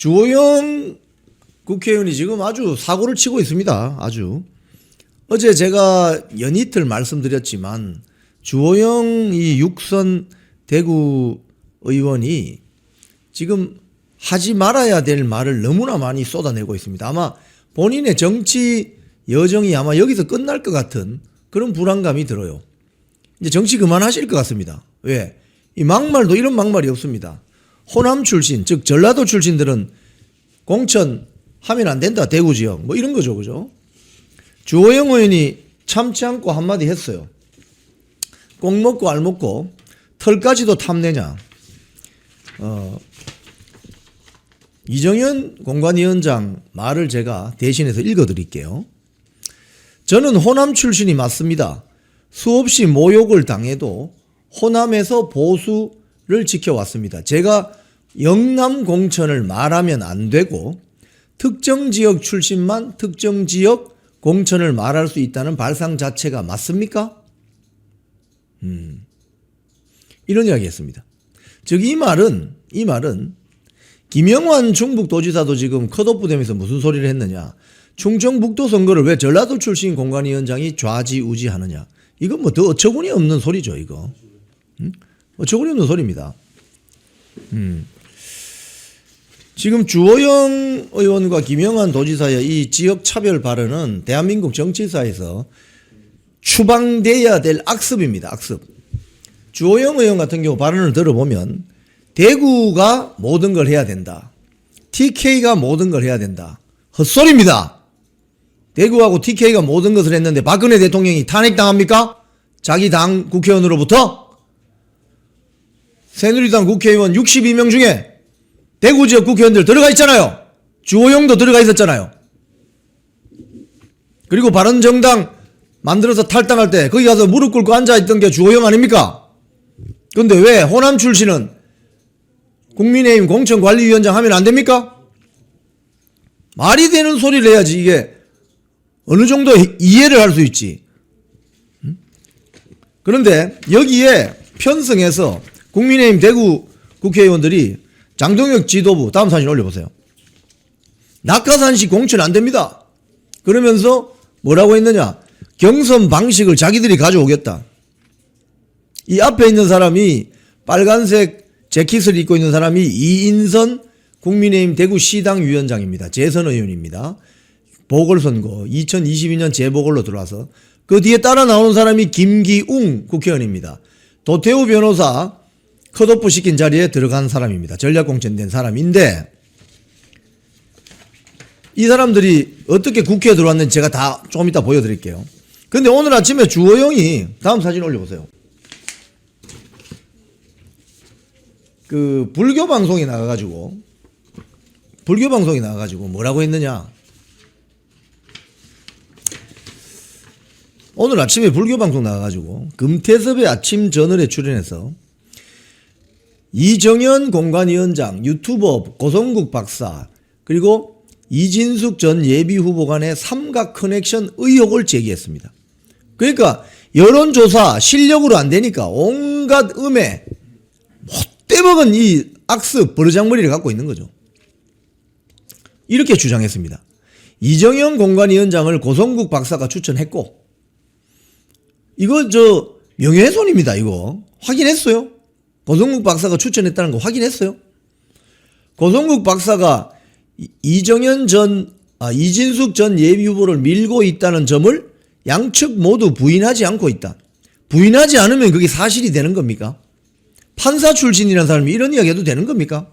주호영 국회의원이 지금 아주 사고를 치고 있습니다. 아주. 어제 제가 연이틀 말씀드렸지만 주호영 이 육선 대구 의원이 지금 하지 말아야 될 말을 너무나 많이 쏟아내고 있습니다. 아마 본인의 정치 여정이 아마 여기서 끝날 것 같은 그런 불안감이 들어요. 이제 정치 그만하실 것 같습니다. 왜? 이 막말도 이런 막말이 없습니다. 호남 출신, 즉 전라도 출신들은 공천 하면 안 된다. 대구 지역. 뭐 이런 거죠. 그죠? 주호영 의원이 참지 않고 한마디 했어요. 꼭 먹고 알 먹고 털까지도 탐내냐. 이정현 공관위원장 말을 제가 대신해서 읽어드릴게요. 저는 호남 출신이 맞습니다. 수없이 모욕을 당해도 호남에서 보수를 지켜왔습니다. 제가 영남 공천을 말하면 안 되고 특정 지역 출신만 특정 지역 공천을 말할 수 있다는 발상 자체가 맞습니까? 이런 이야기 했습니다. 즉 이 말은 김영환 충북도지사도 지금 컷오프 되면서 무슨 소리를 했느냐. 충청북도 선거를 왜 전라도 출신 공관위원장이 좌지우지하느냐. 이건 뭐 더 어처구니 없는 소리죠. 이거. 어처구니 없는 소리입니다. 지금 주호영 의원과 김영환 도지사의 이 지역 차별 발언은 대한민국 정치사에서 추방돼야 될 악습입니다. 악습. 주호영 의원 같은 경우 발언을 들어보면 대구가 모든 걸 해야 된다. TK가 모든 걸 해야 된다. 헛소리입니다. 대구하고 TK가 모든 것을 했는데 박근혜 대통령이 탄핵당합니까? 자기 당 국회의원으로부터? 새누리당 국회의원 62명 중에 대구 지역 국회의원들 들어가 있잖아요. 주호영도 들어가 있었잖아요. 그리고 바른정당 만들어서 탈당할 때 거기 가서 무릎 꿇고 앉아있던 게 주호영 아닙니까? 근데 왜 호남 출신은 국민의힘 공천관리위원장 하면 안 됩니까? 말이 되는 소리를 해야지 이게 어느 정도 이해를 할 수 있지. 그런데 여기에 편성해서 국민의힘 대구 국회의원들이 장동혁 지도부 다음 사진 올려보세요. 낙하산시 공천 안 됩니다. 그러면서 뭐라고 했느냐. 경선 방식을 자기들이 가져오겠다. 이 앞에 있는 사람이 빨간색 재킷을 입고 있는 사람이 이인선 국민의힘 대구시당 위원장입니다. 재선 의원입니다. 보궐선거 2022년 재보궐로 들어와서 그 뒤에 따라 나오는 사람이 김기웅 국회의원입니다. 도태우 변호사 컷오프 시킨 자리에 들어간 사람입니다. 전략공천된 사람인데 이 사람들이 어떻게 국회에 들어왔는지 제가 다 조금 이따 보여드릴게요. 근데 오늘 아침에 주호영이 다음 사진 올려보세요. 그 불교 방송에 나가가지고 뭐라고 했느냐. 오늘 아침에 불교 방송 나가가지고 금태섭의 아침 저널에 출연해서 이정현 공관위원장, 유튜버 고성국 박사, 그리고 이진숙 전 예비후보 간의 삼각 커넥션 의혹을 제기했습니다. 그러니까 여론조사 실력으로 안 되니까 온갖 음에 못돼먹은 이 악습 버르장머리를 갖고 있는 거죠. 이렇게 주장했습니다. 이정현 공관위원장을 고성국 박사가 추천했고 이거 명예훼손입니다. 이거 확인했어요. 고성국 박사가 추천했다는 거 확인했어요. 고성국 박사가 이진숙 전 예비후보를 밀고 있다는 점을 양측 모두 부인하지 않고 있다. 부인하지 않으면 그게 사실이 되는 겁니까? 판사 출신이라는 사람이 이런 이야기 해도 되는 겁니까?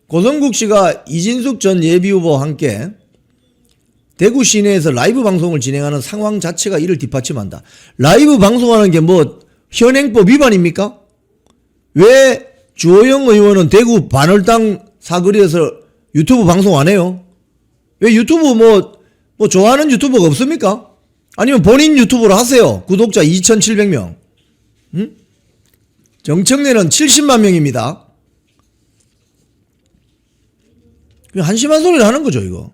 고성국 씨가 이진숙 전 예비후보와 함께 대구 시내에서 라이브 방송을 진행하는 상황 자체가 이를 뒷받침한다. 라이브 방송하는 게 뭐 현행법 위반입니까? 왜 주호영 의원은 대구 반월당 사거리에서 유튜브 방송 안 해요? 왜 유튜브 뭐 좋아하는 유튜버가 없습니까? 아니면 본인 유튜브로 하세요. 구독자 2,700명. 정청래는 70만 명입니다. 한심한 소리를 하는 거죠, 이거.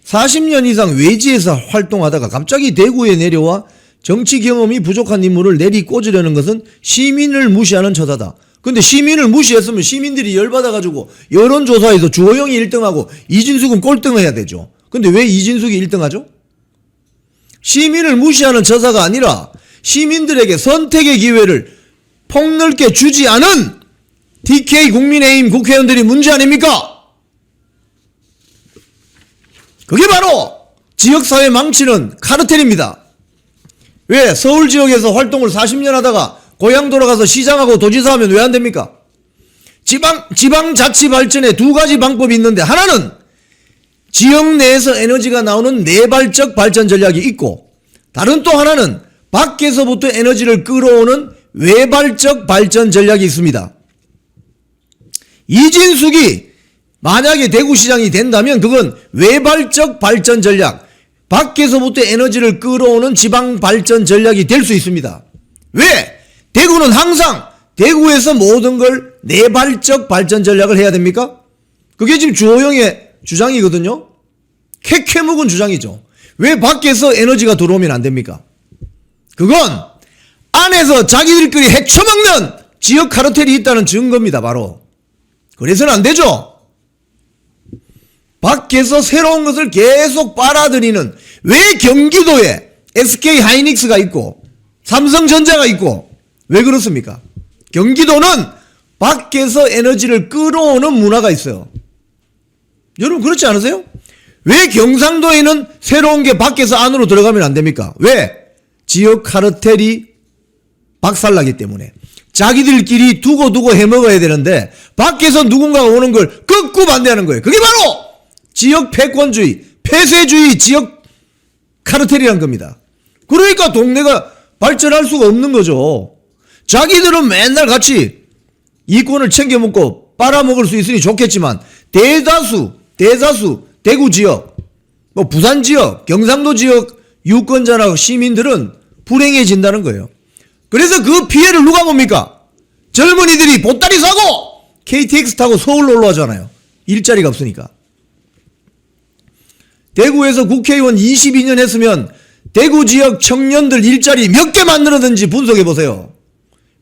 40년 이상 외지에서 활동하다가 갑자기 대구에 내려와 정치 경험이 부족한 인물을 내리꽂으려는 것은 시민을 무시하는 처사다. 근데 시민을 무시했으면 시민들이 열받아가지고 여론조사에서 주호영이 1등하고 이진숙은 꼴등을 해야 되죠. 근데 왜 이진숙이 1등하죠? 시민을 무시하는 처사가 아니라 시민들에게 선택의 기회를 폭넓게 주지 않은 TK 국민의힘 국회의원들이 문제 아닙니까? 그게 바로 지역사회 망치는 카르텔입니다. 왜 서울 지역에서 활동을 40년 하다가 고향 돌아가서 시장하고 도지사 하면 왜 안 됩니까? 지방자치 발전에 두 가지 방법이 있는데, 하나는 지역 내에서 에너지가 나오는 내발적 발전 전략이 있고, 다른 또 하나는 밖에서부터 에너지를 끌어오는 외발적 발전 전략이 있습니다. 이진숙이 만약에 대구시장이 된다면 그건 외발적 발전 전략, 밖에서부터 에너지를 끌어오는 지방 발전 전략이 될 수 있습니다. 왜? 대구는 항상 대구에서 모든 걸 내발적 발전 전략을 해야 됩니까? 그게 지금 주호영의 주장이거든요. 캐캐묵은 주장이죠. 왜 밖에서 에너지가 들어오면 안 됩니까? 그건 안에서 자기들끼리 헤쳐먹는 지역 카르텔이 있다는 증거입니다. 바로. 그래서는 안 되죠. 밖에서 새로운 것을 계속 빨아들이는, 왜 경기도에 SK 하이닉스가 있고 삼성전자가 있고 왜 그렇습니까? 경기도는 밖에서 에너지를 끌어오는 문화가 있어요. 여러분 그렇지 않으세요? 왜 경상도에는 새로운 게 밖에서 안으로 들어가면 안 됩니까? 왜? 지역 카르텔이 박살나기 때문에. 자기들끼리 두고두고 해먹어야 되는데 밖에서 누군가가 오는 걸 극구 반대하는 거예요. 그게 바로 지역 패권주의, 폐쇄주의 지역 카르텔이란 겁니다. 그러니까 동네가 발전할 수가 없는 거죠. 자기들은 맨날 같이 이권을 챙겨먹고 빨아먹을 수 있으니 좋겠지만 대다수 대구 지역, 뭐 부산 지역, 경상도 지역 유권자나 시민들은 불행해진다는 거예요. 그래서 그 피해를 누가 봅니까? 젊은이들이 보따리 사고 KTX 타고 서울로 올라오잖아요. 일자리가 없으니까. 대구에서 국회의원 22년 했으면 대구 지역 청년들 일자리 몇 개 만들었는지 분석해 보세요.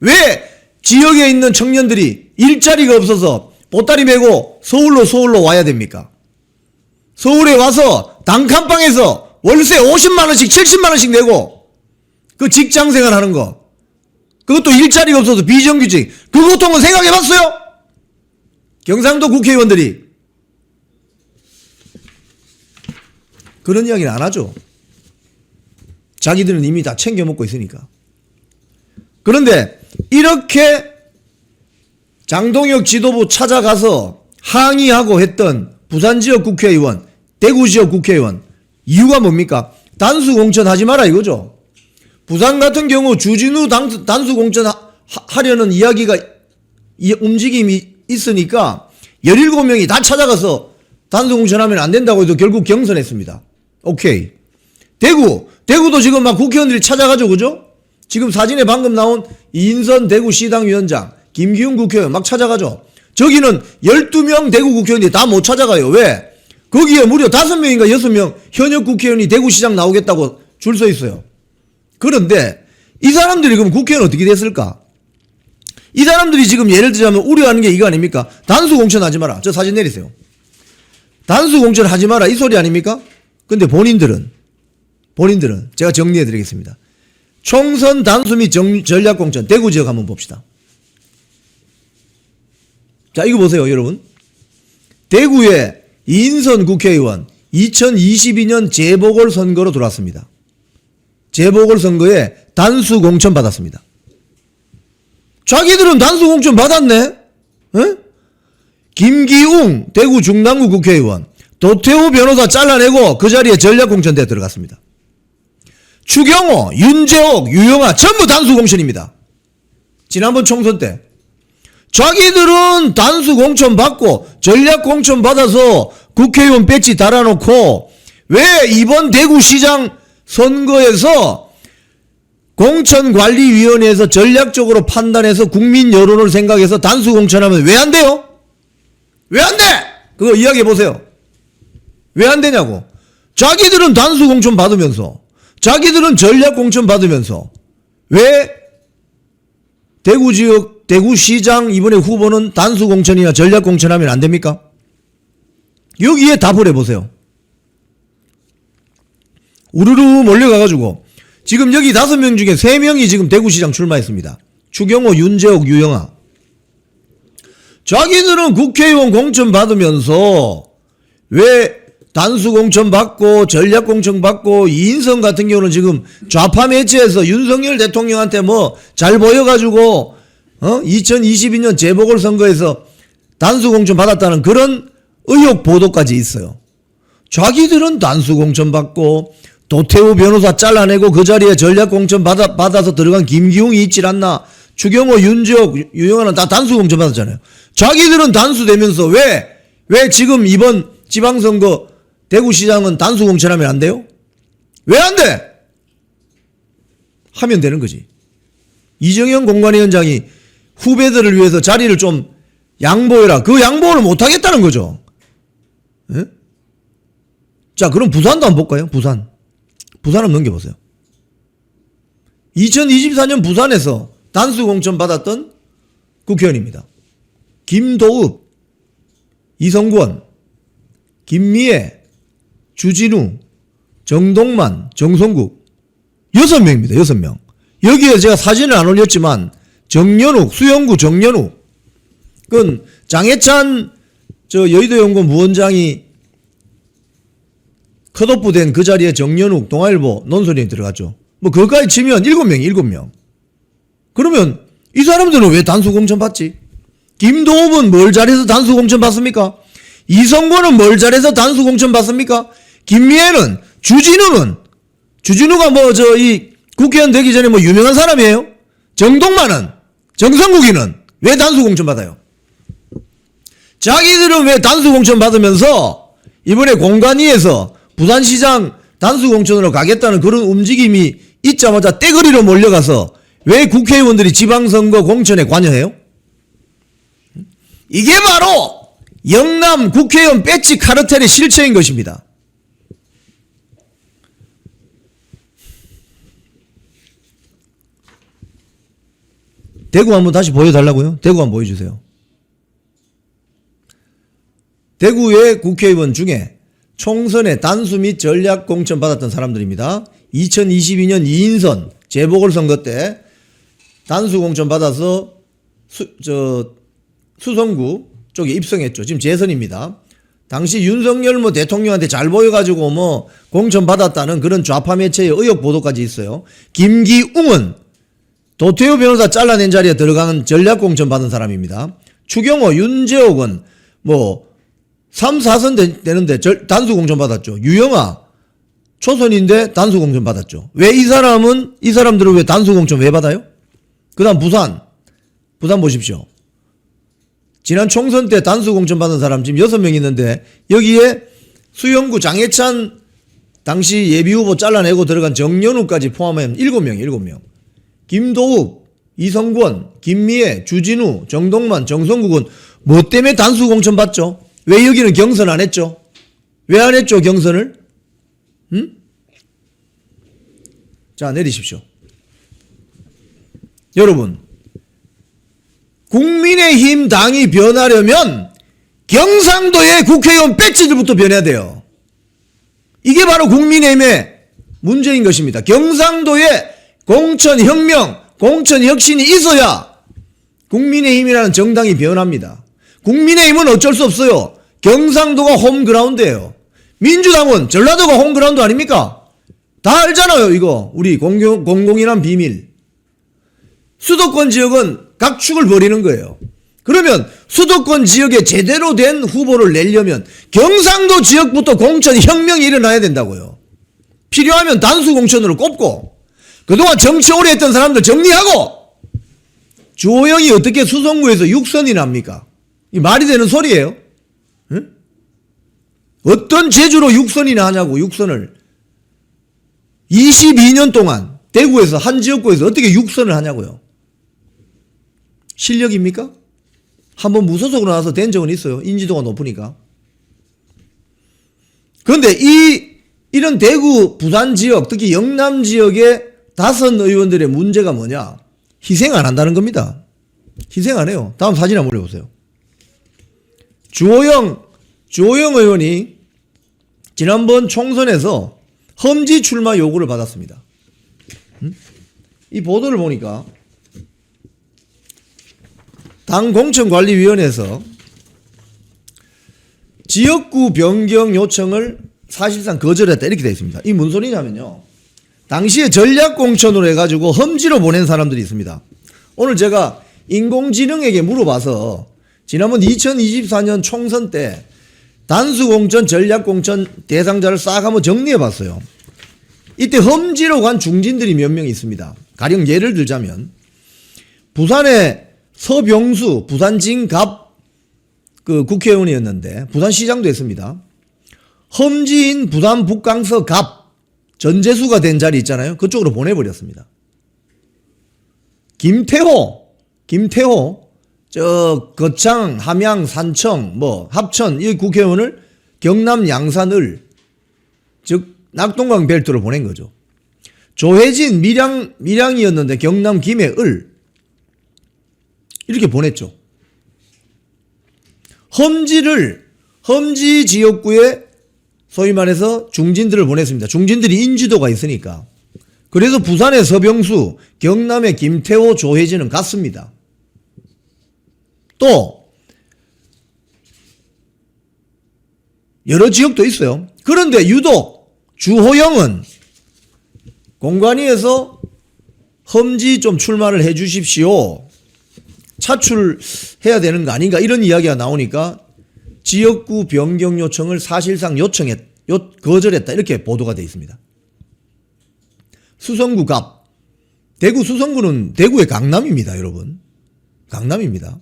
왜 지역에 있는 청년들이 일자리가 없어서 보따리 메고 서울로 와야 됩니까? 서울에 와서 단칸방에서 월세 50만원씩 70만원씩 내고 그 직장생활 하는 거, 그것도 일자리가 없어서 비정규직, 그 고통은 생각해 봤어요? 경상도 국회의원들이 그런 이야기는 안 하죠. 자기들은 이미 다 챙겨 먹고 있으니까. 그런데 이렇게 장동혁 지도부 찾아가서 항의하고 했던 부산 지역 국회의원, 대구 지역 국회의원, 이유가 뭡니까? 단수 공천하지 마라 이거죠. 부산 같은 경우 주진우 단수 공천하려는 이야기가, 움직임이 있으니까 17명이 다 찾아가서 단수 공천하면 안 된다고 해도 결국 경선했습니다. 오케이. 대구도 지금 막 국회의원들이 찾아가죠, 그죠? 지금 사진에 방금 나온 이인선 대구시당위원장, 김기훈 국회의원 막 찾아가죠. 저기는 12명 대구 국회의원이 다 못 찾아가요. 왜? 거기에 무려 5명인가 6명 현역 국회의원이 대구시장 나오겠다고 줄 서 있어요. 그런데 이 사람들이 그럼 국회의원 어떻게 됐을까? 이 사람들이 지금 예를 들자면 우려하는 게 이거 아닙니까? 단수 공천하지 마라. 저 사진 내리세요. 단수 공천하지 마라 이 소리 아닙니까? 근데 본인들은 제가 정리해 드리겠습니다. 총선 단수 및 전략 공천 대구 지역 한번 봅시다. 자, 이거 보세요, 여러분. 대구의 이인선 국회의원 2022년 재보궐선거로 들어왔습니다. 재보궐선거에 단수 공천 받았습니다. 자기들은 단수 공천 받았네? 에? 김기웅 대구 중랑구 국회의원, 도태우 변호사 잘라내고 그 자리에 전략공천대에 들어갔습니다. 추경호, 윤재옥, 유영아 전부 단수 공천입니다. 지난번 총선 때. 자기들은 단수 공천 받고 전략 공천 받아서 국회의원 배지 달아놓고 왜 이번 대구시장 선거에서 공천관리위원회에서 전략적으로 판단해서 국민 여론을 생각해서 단수 공천하면 왜 안 돼요? 왜 안 돼? 그거 이야기해 보세요. 왜 안 되냐고. 자기들은 단수 공천 받으면서, 자기들은 전략 공천 받으면서 왜 대구 지역 대구시장 이번에 후보는 단수공천이나 전략공천하면 안 됩니까? 여기에 답을 해보세요. 우르르 몰려가가지고 지금 여기 5명 중에 3명이 지금 대구시장 출마했습니다. 추경호, 윤재옥, 유영아. 자기들은 국회의원 공천 받으면서 왜 단수공천 받고 전략공천 받고 이인성 같은 경우는 지금 좌파 매체에서 윤석열 대통령한테 뭐 잘 보여가지고 2022년 재보궐선거에서 단수공천 받았다는 그런 의혹 보도까지 있어요. 자기들은 단수공천 받고 도태우 변호사 잘라내고 그 자리에 전략공천 받아서 들어간 김기웅이 있질 않나. 추경호, 윤재옥, 유영아는 다 단수공천 받았잖아요. 자기들은 단수되면서 왜 지금 이번 지방선거 대구시장은 단수공천하면 안 돼요? 왜 안 돼? 하면 되는 거지. 이정현 공관위원장이 후배들을 위해서 자리를 좀 양보해라. 그 양보를 못하겠다는 거죠. 예? 자, 그럼 부산도 한번 볼까요? 부산 한번 넘겨보세요. 2024년 부산에서 단수공천 받았던 국회의원입니다. 김도읍, 이성권, 김미애, 주진우, 정동만, 정성국 6명입니다. 6명. 여기에 제가 사진을 안 올렸지만 정연욱, 수영구 정연욱 그건 장해찬 여의도 연구원 부원장이 컷오프 된 그 자리에 정연욱, 동아일보 논설위원이 들어갔죠. 뭐 그것까지 치면 7명. 그러면 이 사람들은 왜 단수공천 받지? 김도읍은 뭘 잘해서 단수공천 받습니까? 이성권은 뭘 잘해서 단수공천 받습니까? 김미애는, 주진우가 이 국회의원 되기 전에 뭐 유명한 사람이에요? 정동만은, 정성국이는 왜 단수공천 받아요? 자기들은 왜 단수공천 받으면서 이번에 공관위에서 부산시장 단수공천으로 가겠다는 그런 움직임이 있자마자 떼거리로 몰려가서 왜 국회의원들이 지방선거 공천에 관여해요? 이게 바로 영남 국회의원 배지 카르텔의 실체인 것입니다. 대구 한번 다시 보여달라고요? 대구 한번 보여주세요. 대구의 국회의원 중에 총선에 단수 및 전략 공천 받았던 사람들입니다. 2022년 이인선 재보궐선거 때 단수 공천 받아서 수성구 쪽에 입성했죠. 지금 재선입니다. 당시 윤석열 대통령한테 잘 보여가지고 공천 받았다는 그런 좌파 매체의 의혹 보도까지 있어요. 김기웅은 도태우 변호사 잘라낸 자리에 들어가는 전략 공천 받은 사람입니다. 추경호, 윤재옥은 3, 4선 되는데 단수 공천 받았죠. 유영아 초선인데 단수 공천 받았죠. 왜 이 사람들은 왜 단수 공천 왜 받아요? 그 다음 부산 보십시오. 지난 총선 때 단수 공천 받은 사람 지금 6명 있는데 여기에 수영구 장해찬 당시 예비후보 잘라내고 들어간 정연우까지 포함하면 7명. 김도읍, 이성권, 김미애, 주진우, 정동만, 정성국은 뭐 때문에 단수 공천 받죠? 왜 여기는 경선 안 했죠? 왜 안 했죠, 경선을? 자, 내리십시오. 여러분, 국민의힘 당이 변하려면 경상도의 국회의원 배지들부터 변해야 돼요. 이게 바로 국민의힘의 문제인 것입니다. 경상도에 공천혁명, 공천혁신이 있어야 국민의힘이라는 정당이 변합니다. 국민의힘은 어쩔 수 없어요. 경상도가 홈그라운드예요. 민주당은 전라도가 홈그라운드 아닙니까? 다 알잖아요, 이거. 우리 공공연한 비밀. 수도권 지역은 각축을 벌이는 거예요. 그러면 수도권 지역에 제대로 된 후보를 내려면 경상도 지역부터 공천혁명이 일어나야 된다고요. 필요하면 단수 공천으로 꼽고 그동안 정치 오래 했던 사람들 정리하고 주호영이 어떻게 수성구에서 6선이 납니까? 이 말이 되는 소리예요? 응? 어떤 재주로 6선이나 하냐고 6선을 22년 동안 대구에서 한 지역구에서 어떻게 6선을 하냐고요. 실력입니까? 한번 무소속으로 나와서 된 적은 있어요. 인지도가 높으니까. 그런데 이런 대구 부산 지역 특히 영남 지역의 다선 의원들의 문제가 뭐냐? 희생 안 한다는 겁니다. 희생 안 해요. 다음 사진 한번 올려보세요. 주호영 의원이 지난번 총선에서 험지 출마 요구를 받았습니다. 이 보도를 보니까 당 공천관리위원회에서 지역구 변경 요청을 사실상 거절했다 이렇게 되어 있습니다. 이 무슨 소리냐면요. 당시에 전략공천으로 해가지고 험지로 보낸 사람들이 있습니다. 오늘 제가 인공지능에게 물어봐서 지난번 2024년 총선 때 단수공천, 전략공천 대상자를 싹 한번 정리해봤어요. 이때 험지로 간 중진들이 몇 명 있습니다. 가령 예를 들자면 부산의 서병수 부산진갑 그 국회의원이었는데 부산시장도 했습니다. 험지인 부산 북강서 갑 전재수가 된 자리 있잖아요. 그쪽으로 보내버렸습니다. 김태호 저 거창, 함양, 산청, 뭐 합천 이 국회의원을 경남 양산을 즉 낙동강 벨트로 보낸 거죠. 조혜진 밀양이었는데 경남 김해을 이렇게 보냈죠. 험지 지역구에 소위 말해서 중진들을 보냈습니다. 중진들이 인지도가 있으니까. 그래서 부산의 서병수, 경남의 김태호, 조혜진은 갔습니다. 또 여러 지역도 있어요. 그런데 유독 주호영은 공관위에서 험지 좀 출마를 해 주십시오. 차출해야 되는 거 아닌가 이런 이야기가 나오니까 지역구 변경 요청을 사실상 거절했다 이렇게 보도가 되어 있습니다. 수성구 갑 대구 수성구는 대구의 강남입니다. 여러분 강남입니다.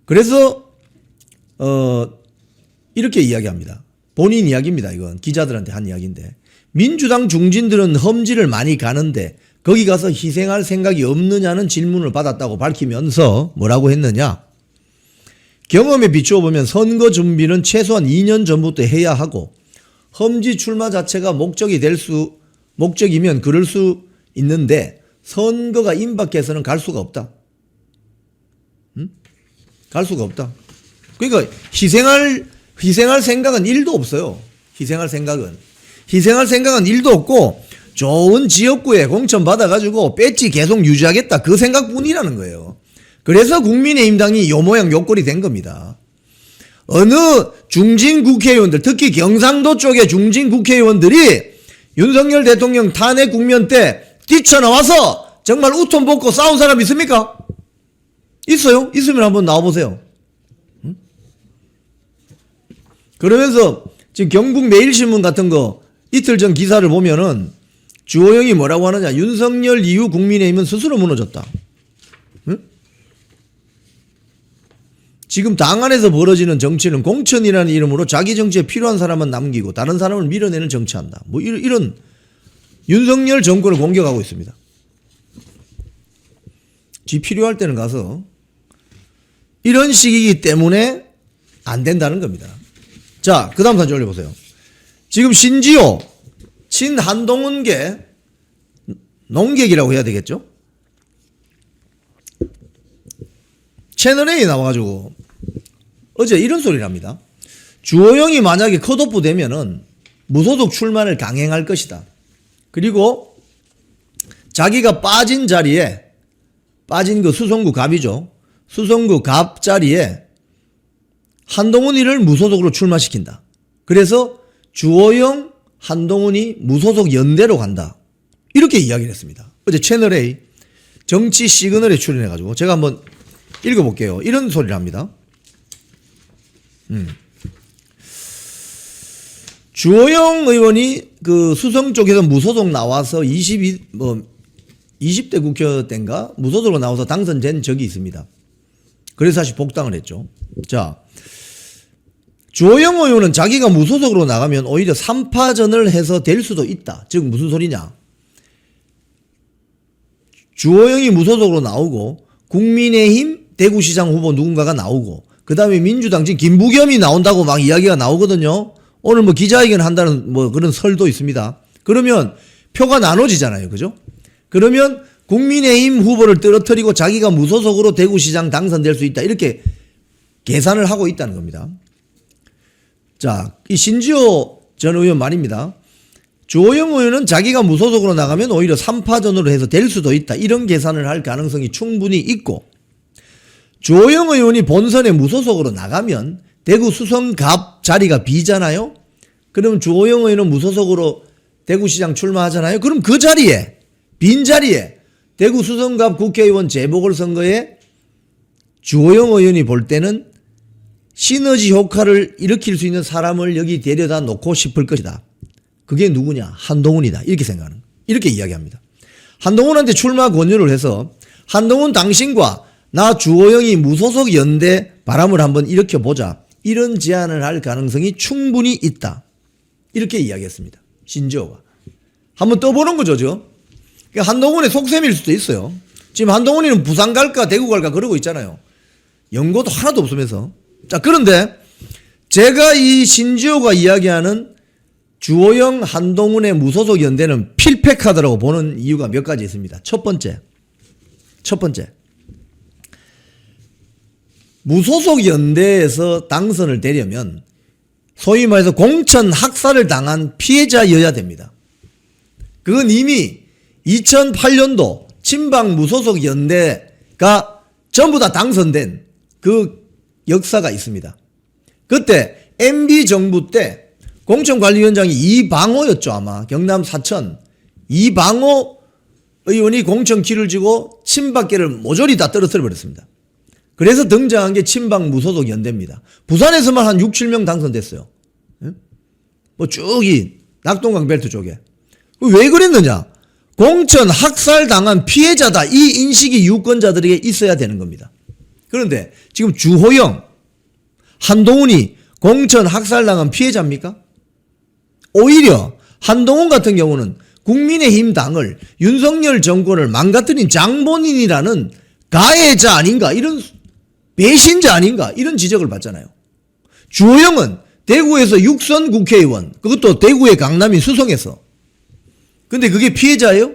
그래서 이렇게 이야기합니다. 본인 이야기입니다. 이건 기자들한테 한 이야기인데 민주당 중진들은 험지를 많이 가는데 거기 가서 희생할 생각이 없느냐는 질문을 받았다고 밝히면서 뭐라고 했느냐. 경험에 비추어 보면 선거 준비는 최소한 2년 전부터 해야 하고 험지 출마 자체가 목적이면 그럴 수 있는데 선거가 임박해서는 갈 수가 없다. 갈 수가 없다. 그러니까 희생할 생각은 1도 없어요. 희생할 생각은 1도 없고 좋은 지역구에 공천 받아가지고 배지 계속 유지하겠다 그 생각뿐이라는 거예요. 그래서 국민의힘당이 요 모양 요 꼴이 된 겁니다. 어느 중진 국회의원들 특히 경상도 쪽의 중진 국회의원들이 윤석열 대통령 탄핵 국면 때 뛰쳐나와서 정말 우통 벗고 싸운 사람 있습니까? 있어요? 있으면 한번 나와보세요. 그러면서 지금 경북 매일신문 같은 거 이틀 전 기사를 보면은 주호영이 뭐라고 하느냐. 윤석열 이후 국민의힘은 스스로 무너졌다. 응? 지금 당 안에서 벌어지는 정치는 공천이라는 이름으로 자기 정치에 필요한 사람만 남기고 다른 사람을 밀어내는 정치한다. 뭐 이런 윤석열 정권을 공격하고 있습니다. 지 필요할 때는 가서 이런 식이기 때문에 안 된다는 겁니다. 자, 그 다음 사진 올려보세요. 지금 신지호, 친한동훈계 농객이라고 해야 되겠죠? 채널A에 나와가지고 어제 이런 소리를 합니다. 주호영이 만약에 컷오프 되면은 무소속 출마를 강행할 것이다. 그리고 자기가 빠진 자리에 빠진 그 수성구 갑이죠. 수성구 갑 자리에 한동훈이를 무소속으로 출마시킨다. 그래서 주호영, 한동훈이 무소속 연대로 간다. 이렇게 이야기를 했습니다. 어제 채널A 정치 시그널에 출연해가지고 제가 한번 읽어볼게요. 이런 소리를 합니다. 주호영 의원이 그 수성 쪽에서 무소속 나와서 20대 국회 때인가 무소속으로 나와서 당선된 적이 있습니다. 그래서 다시 복당을 했죠. 자, 주호영 의원은 자기가 무소속으로 나가면 오히려 3파전을 해서 될 수도 있다. 즉 무슨 소리냐. 주호영이 무소속으로 나오고 국민의힘 대구시장 후보 누군가가 나오고 그 다음에 민주당 지금 김부겸이 나온다고 막 이야기가 나오거든요. 오늘 뭐 기자회견 한다는 뭐 그런 설도 있습니다. 그러면 표가 나눠지잖아요. 그죠? 그러면 국민의힘 후보를 떨어뜨리고 자기가 무소속으로 대구시장 당선될 수 있다. 이렇게 계산을 하고 있다는 겁니다. 자, 이 신지호 전 의원 말입니다. 주호영 의원은 자기가 무소속으로 나가면 오히려 3파전으로 해서 될 수도 있다. 이런 계산을 할 가능성이 충분히 있고, 주호영 의원이 본선에 무소속으로 나가면 대구 수성갑 자리가 비잖아요. 그럼 주호영 의원은 무소속으로 대구시장 출마하잖아요. 그럼 그 자리에, 빈 자리에 대구 수성갑 국회의원 재보궐선거에 주호영 의원이 볼 때는 시너지 효과를 일으킬 수 있는 사람을 여기 데려다 놓고 싶을 것이다. 그게 누구냐? 한동훈이다. 이렇게 생각하는, 이렇게 이야기합니다. 한동훈한테 출마 권유를 해서 한동훈 당신과 나 주호영이 무소속 연대 바람을 한번 일으켜보자. 이런 제안을 할 가능성이 충분히 있다. 이렇게 이야기했습니다. 신지호가. 한번 떠보는 거죠, 저. 그러니까 한동훈의 속셈일 수도 있어요. 지금 한동훈이는 부산 갈까 대구 갈까 그러고 있잖아요. 연고도 하나도 없으면서. 자, 그런데 제가 이 신지호가 이야기하는 주호영 한동훈의 무소속 연대는 필패카드라고 보는 이유가 몇 가지 있습니다. 첫 번째. 무소속 연대에서 당선을 되려면 소위 말해서 공천 학살을 당한 피해자여야 됩니다. 그건 이미 2008년도 친박 무소속 연대가 전부 다 당선된 그 역사가 있습니다. 그때 MB 정부 때 공천관리위원장이 이방호였죠. 아마 경남 사천 이방호 의원이 공천키를 쥐고 친박계를 모조리 다 떨어뜨려 버렸습니다. 그래서 등장한 게 친박 무소속 연대입니다. 부산에서만 한 6, 7명 당선됐어요. 뭐 쭉 이 낙동강 벨트 쪽에. 왜 그랬느냐? 공천 학살 당한 피해자다. 이 인식이 유권자들에게 있어야 되는 겁니다. 그런데 지금 주호영, 한동훈이 공천 학살 당한 피해자입니까? 오히려 한동훈 같은 경우는 국민의힘 당을, 윤석열 정권을 망가뜨린 장본인이라는 가해자 아닌가, 이런 배신자 아닌가, 이런 지적을 받잖아요. 주호영은 대구에서 6선 국회의원, 그것도 대구의 강남인 수성에서. 근데 그게 피해자예요?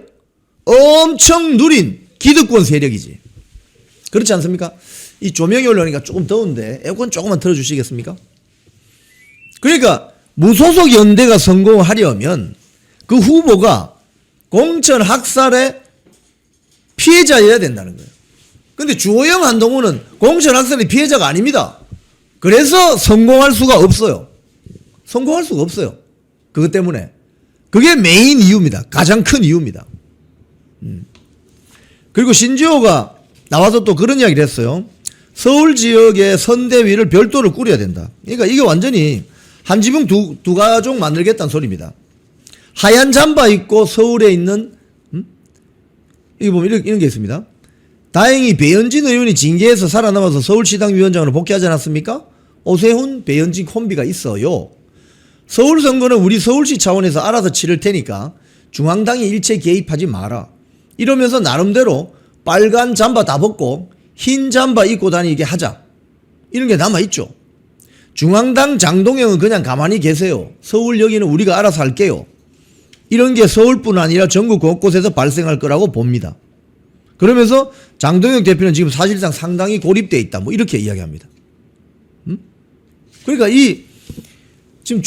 엄청 누린 기득권 세력이지. 그렇지 않습니까? 이 조명이 올라오니까 조금 더운데 에어컨 조금만 틀어주시겠습니까? 그러니까 무소속 연대가 성공하려면 그 후보가 공천 학살의 피해자여야 된다는 거예요. 근데 주호영 한동훈은 공천 학살의 피해자가 아닙니다. 그래서 성공할 수가 없어요. 성공할 수가 없어요. 그것 때문에. 그게 메인 이유입니다. 가장 큰 이유입니다. 그리고 신지호가 나와서 또 그런 이야기를 했어요. 서울 지역의 선대위를 별도로 꾸려야 된다. 그러니까 이게 완전히 한 지붕 두 가족 만들겠다는 소리입니다. 하얀 잠바 입고 서울에 있는, 여기 보면 이런 게 있습니다. 다행히 배현진 의원이 징계에서 살아남아서 서울시당 위원장으로 복귀하지 않았습니까? 오세훈, 배현진 콤비가 있어요. 서울 선거는 우리 서울시 차원에서 알아서 치를 테니까 중앙당이 일체 개입하지 마라. 이러면서 나름대로 빨간 잠바 다 벗고 흰 잠바 입고 다니게 하자. 이런 게 남아있죠. 중앙당 장동영은 그냥 가만히 계세요. 서울 여기는 우리가 알아서 할게요. 이런 게 서울뿐 아니라 전국 곳곳에서 발생할 거라고 봅니다. 그러면서 장동영 대표는 지금 사실상 상당히 고립되어 있다. 뭐 이렇게 이야기합니다. 그러니까 지금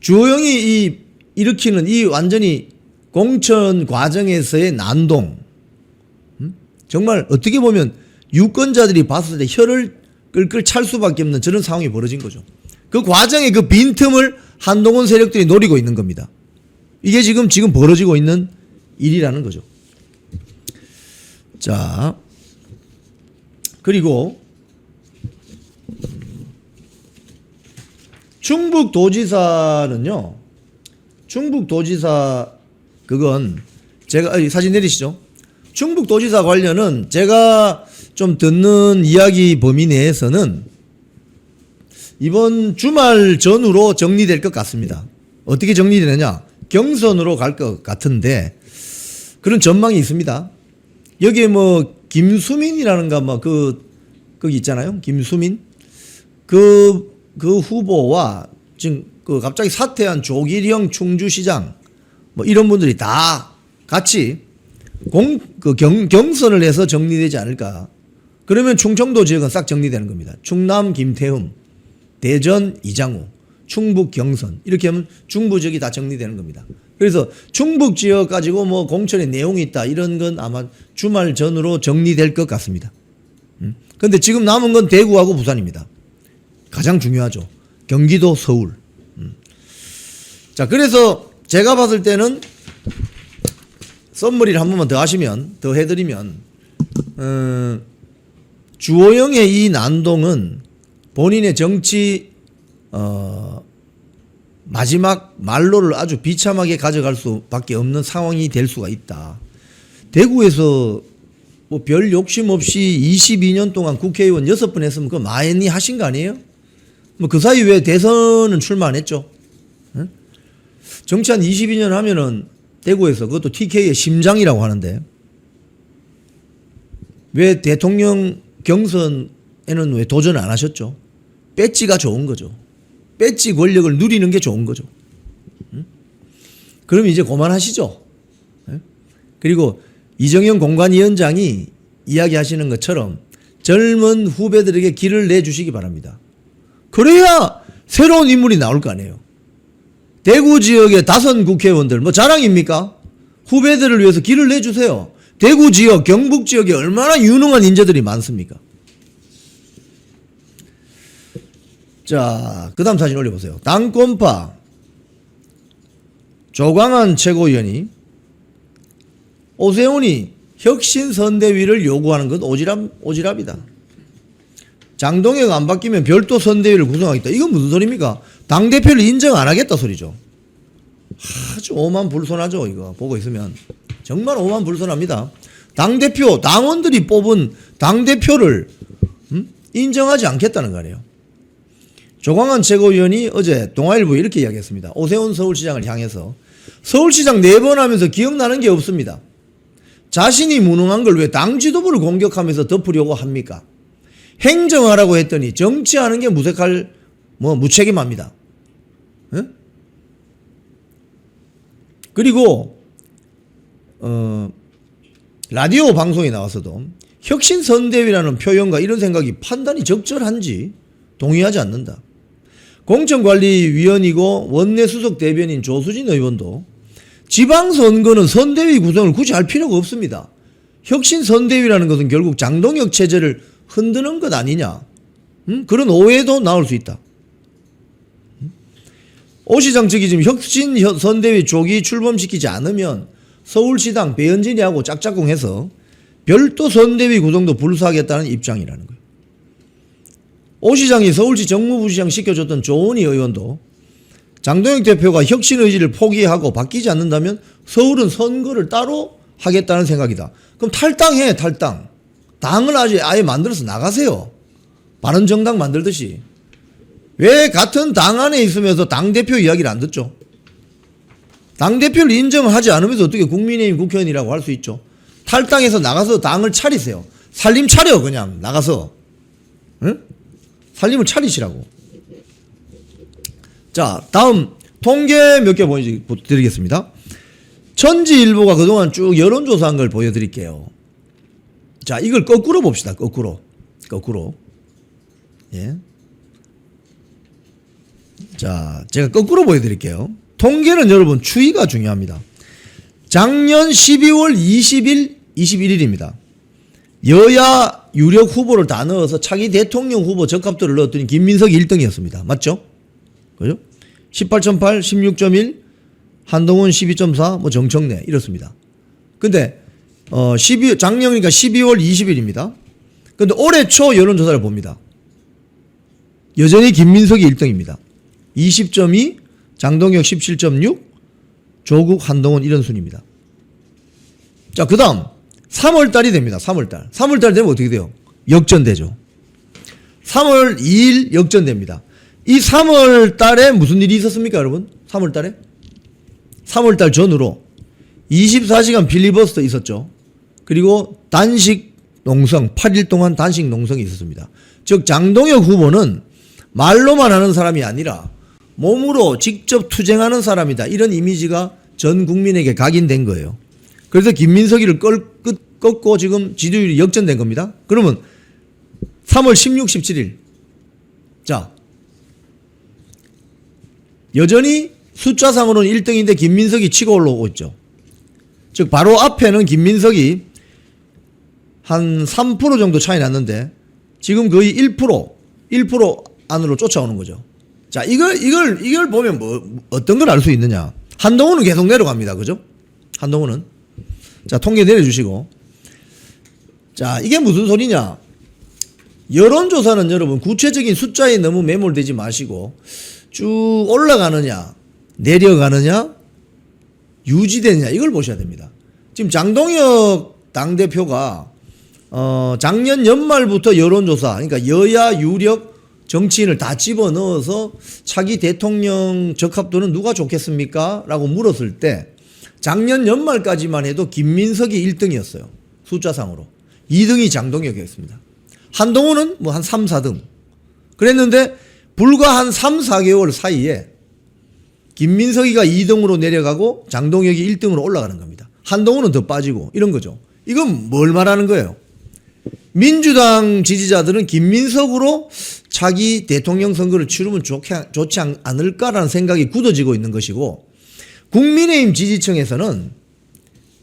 주호영이 일으키는 이 완전히 공천 과정에서의 난동, 정말 어떻게 보면 유권자들이 봤을 때 혀를 끌끌 찰 수밖에 없는 저런 상황이 벌어진 거죠. 그 과정에 그 빈틈을 한동훈 세력들이 노리고 있는 겁니다. 이게 지금 벌어지고 있는 일이라는 거죠. 자, 그리고 충북도지사는요. 충북도지사 그건 제가 사진 내리시죠. 충북도지사 관련은 제가 좀 듣는 이야기 범위 내에서는 이번 주말 전후로 정리될 것 같습니다. 어떻게 정리되느냐? 경선으로 갈 것 같은데 그런 전망이 있습니다. 여기에 뭐 김수민이라는가 뭐 거기 있잖아요. 김수민 그 후보와 지금 그 갑자기 사퇴한 조기령 충주시장 뭐 이런 분들이 다 같이 경선을 해서 정리되지 않을까. 그러면 충청도 지역은 싹 정리되는 겁니다. 충남 김태흠, 대전 이장우, 충북 경선 이렇게 하면 중부 지역이 다 정리되는 겁니다. 그래서 충북 지역 가지고 뭐 공천의 내용이 있다 이런 건 아마 주말 전으로 정리될 것 같습니다. 근데 지금 남은 건 대구하고 부산입니다. 가장 중요하죠. 경기도, 서울. 자, 그래서 제가 봤을 때는 썸머리를 한 번만 더 하시면, 더 해드리면, 주호영의 이 난동은 본인의 정치, 마지막 말로를 아주 비참하게 가져갈 수밖에 없는 상황이 될 수가 있다. 대구에서 뭐 별 욕심 없이 22년 동안 국회의원 6번 했으면 그거 많이 하신 거 아니에요? 뭐 그 사이 왜 대선은 출마 안 했죠? 응? 정치 한 22년 하면은 대구에서 그것도 TK의 심장이라고 하는데 왜 대통령 경선에는 왜 도전 안 하셨죠? 배지가 좋은 거죠. 배지 권력을 누리는 게 좋은 거죠. 응? 그럼 이제 그만하시죠. 응? 그리고 이정현 공관위원장이 이야기하시는 것처럼 젊은 후배들에게 길을 내주시기 바랍니다. 그래야 새로운 인물이 나올 거 아니에요. 대구 지역의 다선 국회의원들 뭐 자랑입니까? 후배들을 위해서 길을 내주세요. 대구 지역, 경북 지역에 얼마나 유능한 인재들이 많습니까? 자, 그 다음 사진 올려보세요. 당권파 조광한 최고위원이 오세훈이 혁신선대위를 요구하는 건 오지랖이다. 장동혁 안 바뀌면 별도 선대위를 구성하겠다. 이건 무슨 소리입니까? 당대표를 인정 안 하겠다 소리죠. 아주 오만불손하죠. 이거 보고 있으면 정말 오만불손합니다. 당대표, 당원들이 뽑은 당대표를 인정하지 않겠다는 거 아니에요. 조광한 최고위원이 어제 동아일보에 이렇게 이야기했습니다. 오세훈 서울시장을 향해서 서울시장 4번 하면서 기억나는 게 없습니다. 자신이 무능한 걸 왜 당 지도부를 공격하면서 덮으려고 합니까? 행정하라고 했더니 정치하는 게 무책임합니다. 에? 그리고 라디오 방송에 나와서도 혁신선대위라는 표현과 이런 생각이 판단이 적절한지 동의하지 않는다. 공천관리위원이고 원내수석 대변인 조수진 의원도 지방선거는 선대위 구성을 굳이 할 필요가 없습니다. 혁신선대위라는 것은 결국 장동혁 체제를 흔드는 것 아니냐. 그런 오해도 나올 수 있다. 오 시장 측이 지금 혁신선대위 조기 출범시키지 않으면 서울시당 배현진이하고 짝짝꿍해서 별도 선대위 구성도 불사하겠다는 입장이라는 거예요. 오 시장이 서울시 정무부시장 시켜줬던 조은희 의원도 장동혁 대표가 혁신 의지를 포기하고 바뀌지 않는다면 서울은 선거를 따로 하겠다는 생각이다. 그럼 탈당해, 탈당. 당을 아예 만들어서 나가세요. 바른정당 만들듯이. 왜 같은 당 안에 있으면서 당대표 이야기를 안 듣죠? 당대표를 인정하지 않으면서 어떻게 국민의힘 국회의원이라고 할 수 있죠? 탈당해서 나가서 당을 차리세요. 살림 차려, 그냥 나가서. 응? 살림을 차리시라고. 자, 다음 통계 몇 개 보여드리겠습니다. 천지일보가 그동안 쭉 여론조사한 걸 보여드릴게요. 자, 이걸 거꾸로 봅시다. 거꾸로. 예. 자, 제가 거꾸로 보여드릴게요. 통계는 여러분 추이가 중요합니다. 작년 12월 20일, 21일입니다. 여야 유력 후보를 다 넣어서 차기 대통령 후보 적합도를 넣었더니 김민석이 1등이었습니다. 맞죠? 그죠? 18.8, 16.1, 한동훈 12.4, 뭐 정청래 이렇습니다. 근데 작년이니까 12월 20일입니다. 근데 올해 초 여론조사를 봅니다. 여전히 김민석이 1등입니다. 20.2, 장동혁 17.6, 조국, 한동훈 이런 순입니다. 자, 그 다음 3월달이 됩니다. 3월달 되면 어떻게 돼요? 역전되죠. 3월 2일 역전됩니다. 이 3월달에 무슨 일이 있었습니까, 여러분? 3월달에? 3월달 전으로 24시간 필리버스터 있었죠. 그리고 단식 농성, 8일 동안 단식 농성이 있었습니다. 즉 장동혁 후보는 말로만 하는 사람이 아니라 몸으로 직접 투쟁하는 사람이다. 이런 이미지가 전 국민에게 각인된 거예요. 그래서 김민석이를 꺾고 지금 지지율이 역전된 겁니다. 그러면 3월 16, 17일. 자, 여전히 숫자상으로는 1등인데 김민석이 치고 올라오고 있죠. 즉 바로 앞에는 김민석이 한 3% 정도 차이 났는데 지금 거의 1% 안으로 쫓아오는 거죠. 자, 이걸 보면 어떤 걸 알 수 있느냐. 한동훈은 계속 내려갑니다. 그죠? 한동훈은. 자, 통계 내려주시고. 자, 이게 무슨 소리냐. 여론조사는 여러분 구체적인 숫자에 너무 매몰되지 마시고 쭉 올라가느냐, 내려가느냐, 유지되느냐 이걸 보셔야 됩니다. 지금 장동혁 당대표가 작년 연말부터 여론조사, 그러니까 여야 유력 정치인을 다 집어넣어서 차기 대통령 적합도는 누가 좋겠습니까? 라고 물었을 때 작년 연말까지만 해도 김민석이 1등이었어요. 숫자상으로. 2등이 장동혁이었습니다. 한동훈은 뭐 한 3, 4등. 그랬는데 불과 한 3, 4개월 사이에 김민석이가 2등으로 내려가고 장동혁이 1등으로 올라가는 겁니다. 한동훈은 더 빠지고 이런 거죠. 이건 뭘 말하는 거예요? 민주당 지지자들은 김민석으로 차기 대통령 선거를 치르면 좋지 않을까라는 생각이 굳어지고 있는 것이고 국민의힘 지지층에서는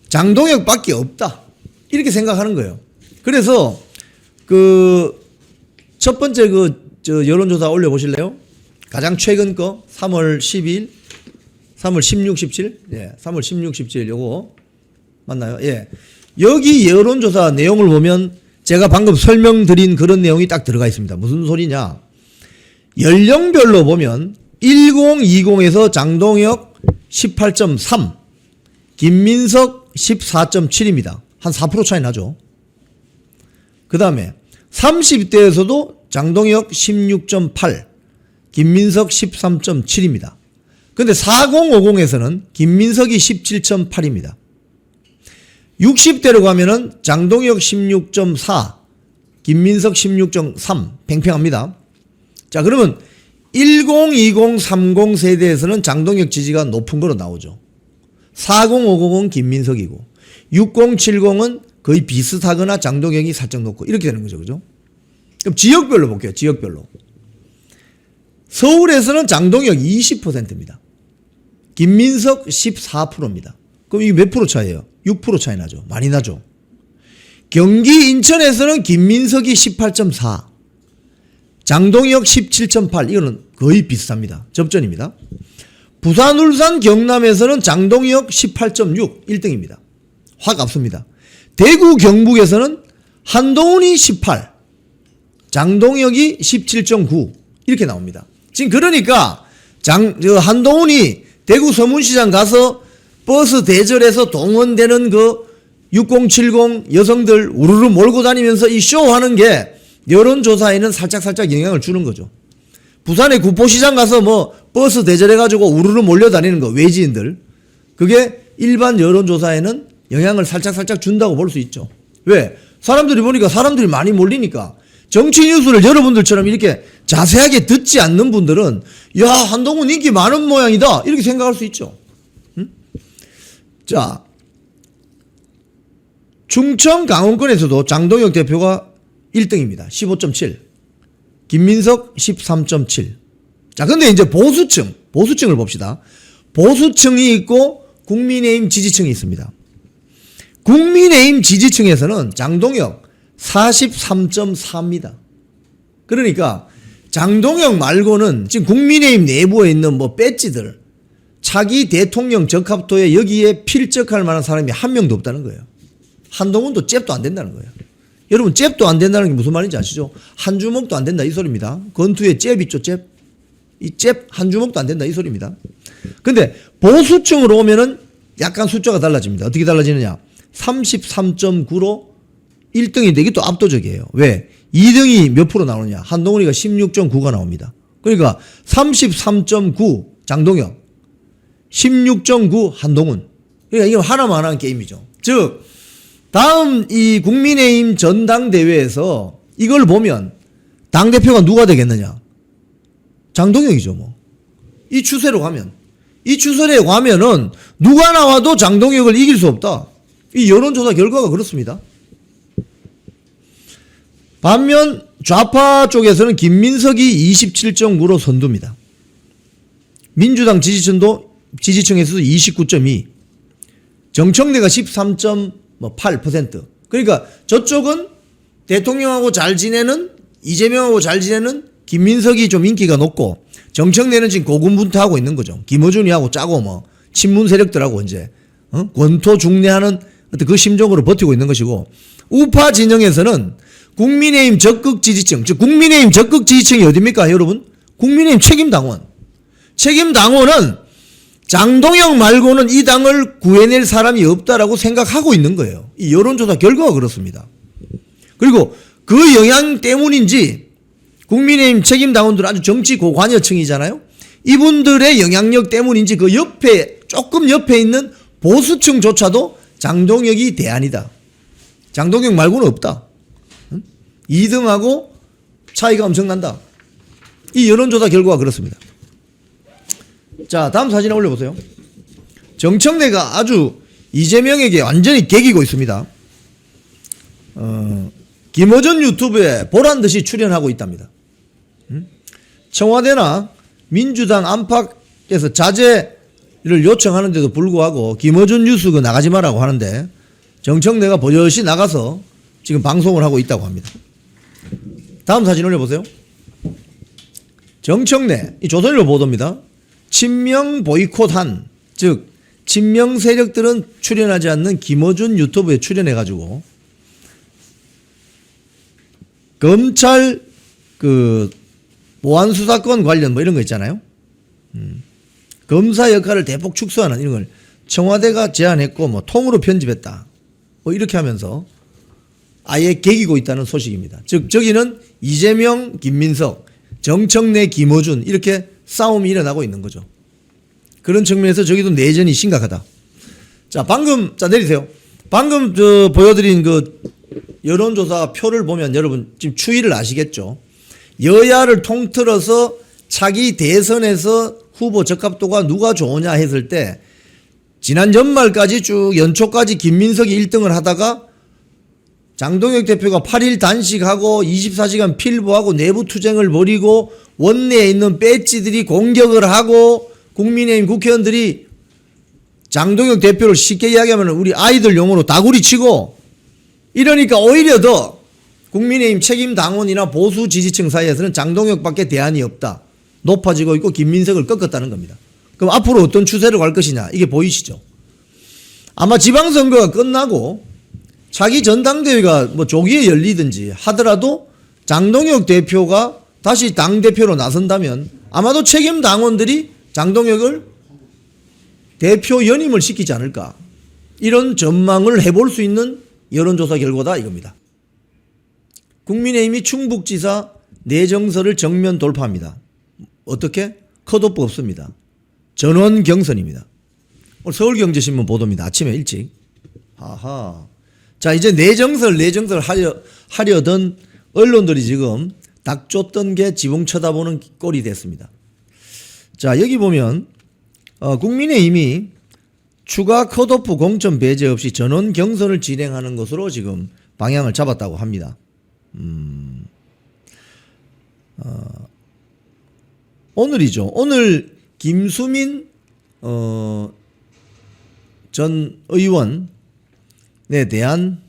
장동혁밖에 없다. 이렇게 생각하는 거예요. 그래서 첫 번째 여론조사 올려보실래요? 가장 최근 거 3월 12일, 3월 16, 17? 예, 3월 16, 17 요거 맞나요? 예. 여기 여론조사 내용을 보면 제가 방금 설명드린 그런 내용이 딱 들어가 있습니다. 무슨 소리냐? 연령별로 보면 1020에서 장동혁 18.3, 김민석 14.7입니다. 한 4% 차이 나죠. 그 다음에 30대에서도 장동혁 16.8, 김민석 13.7입니다. 근데 4050에서는 김민석이 17.8입니다. 60대로 가면은 장동혁 16.4, 김민석 16.3 팽팽합니다. 자, 그러면 1020, 30 세대에서는 장동혁 지지가 높은 거로 나오죠. 40, 50은 김민석이고 60, 70은 거의 비슷하거나 장동혁이 살짝 높고 이렇게 되는 거죠. 그죠? 그럼 지역별로 볼게요. 지역별로. 서울에서는 장동혁 20%입니다. 김민석 14%입니다. 그럼 이게 몇 프로 차이예요? 6% 차이 나죠. 많이 나죠. 경기 인천에서는 김민석이 18.4, 장동혁 17.8, 이거는 거의 비슷합니다. 접전입니다. 부산, 울산, 경남에서는 장동혁 18.6, 1등입니다. 확 앞섭니다. 대구, 경북에서는 한동훈이 18, 장동혁이 17.9 이렇게 나옵니다. 지금 그러니까 한동훈이 대구 서문시장 가서 버스 대절에서 동원되는 6070 여성들 우르르 몰고 다니면서 이 쇼하는 게 여론조사에는 살짝 영향을 주는 거죠. 부산의 구포시장 가서 뭐 버스 대절해가지고 우르르 몰려다니는 거, 외지인들. 그게 일반 여론조사에는 영향을 살짝 준다고 볼 수 있죠. 왜? 사람들이 보니까 사람들이 많이 몰리니까. 정치 뉴스를 여러분들처럼 이렇게 자세하게 듣지 않는 분들은 야, 한동훈 인기 많은 모양이다 이렇게 생각할 수 있죠. 자, 충청 강원권에서도 장동혁 대표가 1등입니다. 15.7, 김민석 13.7. 자, 근데 이제 보수층을 봅시다. 보수층이 있고 국민의힘 지지층이 있습니다. 국민의힘 지지층에서는 장동혁 43.4입니다. 그러니까 장동혁 말고는 지금 국민의힘 내부에 있는 뭐 배지들, 차기 대통령 적합도에 여기에 필적할 만한 사람이 한 명도 없다는 거예요. 한동훈도 잽도 안 된다는 거예요. 여러분, 잽도 안 된다는 게 무슨 말인지 아시죠? 한 주먹도 안 된다 이 소리입니다. 권투에 잽 있죠, 잽. 이 잽 한 주먹도 안 된다 이 소리입니다. 근데 보수층으로 오면은 약간 숫자가 달라집니다. 어떻게 달라지느냐? 33.9로 1등인데 이게 또 압도적이에요. 왜? 2등이 몇 프로 나오느냐? 한동훈이가 16.9가 나옵니다. 그러니까 33.9 장동혁, 16.9 한동훈. 그러니까 이게 하나만 하는 게임이죠. 즉 다음 이 국민의힘 전당대회에서 이걸 보면 당대표가 누가 되겠느냐? 장동혁이죠 뭐. 이 추세로 가면은 누가 나와도 장동혁을 이길 수 없다. 이 여론조사 결과가 그렇습니다. 반면 좌파 쪽에서는 김민석이 27.9로 선두입니다. 민주당 지지층에서도 29.2, 정청래가 13.8%. 그러니까 저쪽은 대통령하고 잘 지내는, 이재명하고 잘 지내는 김민석이 좀 인기가 높고, 정청래는 지금 고군분투하고 있는 거죠. 김어준이하고 짜고 뭐 친문 세력들하고 이제 권토 중래하는 어떤 그 심정으로 버티고 있는 것이고, 우파 진영에서는 국민의힘 적극 지지층, 즉 국민의힘 적극 지지층이 어디입니까, 여러분? 국민의힘 책임당원. 책임당원은 장동영 말고는 이 당을 구해낼 사람이 없다라고 생각하고 있는 거예요. 이 여론조사 결과가 그렇습니다. 그리고 그 영향 때문인지 국민의힘 책임당원들은 아주 정치 고관여층이잖아요. 이분들의 영향력 때문인지 그 옆에, 조금 옆에 있는 보수층조차도 장동혁이 대안이다. 장동혁 말고는 없다. 2등하고 차이가 엄청난다. 이 여론조사 결과가 그렇습니다. 자, 다음 사진 올려보세요. 정청래가 아주 이재명에게 완전히 개기고 있습니다. 김어준 유튜브에 보란듯이 출연하고 있답니다. 청와대나 민주당 안팎에서 자제를 요청하는데도 불구하고 김어준 뉴스 그 나가지 마라고 하는데 정청래가 버젓이 나가서 지금 방송을 하고 있다고 합니다. 다음 사진 올려보세요. 정청래, 이 조선일보 보도입니다. 친명 보이콧한, 즉 친명 세력들은 출연하지 않는 김어준 유튜브에 출연해가지고 검찰 그 보안수사권 관련 뭐 이런 거 있잖아요. 검사 역할을 대폭 축소하는 이런 걸 청와대가 제안했고 뭐 통으로 편집했다. 뭐 이렇게 하면서 아예 개기고 있다는 소식입니다. 즉 저기는 이재명, 김민석, 정청래, 김어준 이렇게 싸움이 일어나고 있는 거죠. 그런 측면에서 저기도 내전이 심각하다. 자, 방금, 자, 내리세요. 방금 보여드린 그 여론조사 표를 보면 여러분 지금 추이를 아시겠죠? 여야를 통틀어서 차기 대선에서 후보 적합도가 누가 좋으냐 했을 때 지난 연말까지 쭉 연초까지 김민석이 1등을 하다가 장동혁 대표가 8일 단식하고 24시간 필보하고 내부 투쟁을 벌이고 원내에 있는 배지들이 공격을 하고 국민의힘 국회의원들이 장동혁 대표를 쉽게 이야기하면 우리 아이들 용어로 다구리 치고 이러니까 오히려 더 국민의힘 책임 당원이나 보수 지지층 사이에서는 장동혁밖에 대안이 없다. 높아지고 있고 김민석을 꺾었다는 겁니다. 그럼 앞으로 어떤 추세로 갈 것이냐 이게 보이시죠? 아마 지방선거가 끝나고 차기 전당대회가 뭐 조기에 열리든지 하더라도 장동혁 대표가 다시 당대표로 나선다면 아마도 책임 당원들이 장동혁을 대표 연임을 시키지 않을까. 이런 전망을 해볼 수 있는 여론조사 결과다 이겁니다. 국민의힘이 충북지사 내정서를 정면 돌파합니다. 어떻게? 컷오프 없습니다. 전원 경선입니다. 오늘 서울경제신문 보도입니다. 아침에 일찍. 아하. 자, 이제 내정설 하려던 언론들이 지금 닭 쫓던 게 지붕 쳐다보는 꼴이 됐습니다. 자, 여기 보면 국민의힘이 추가 컷오프 공천 배제 없이 전원 경선을 진행하는 것으로 지금 방향을 잡았다고 합니다. 오늘이죠. 오늘 김수민 전 의원에 대한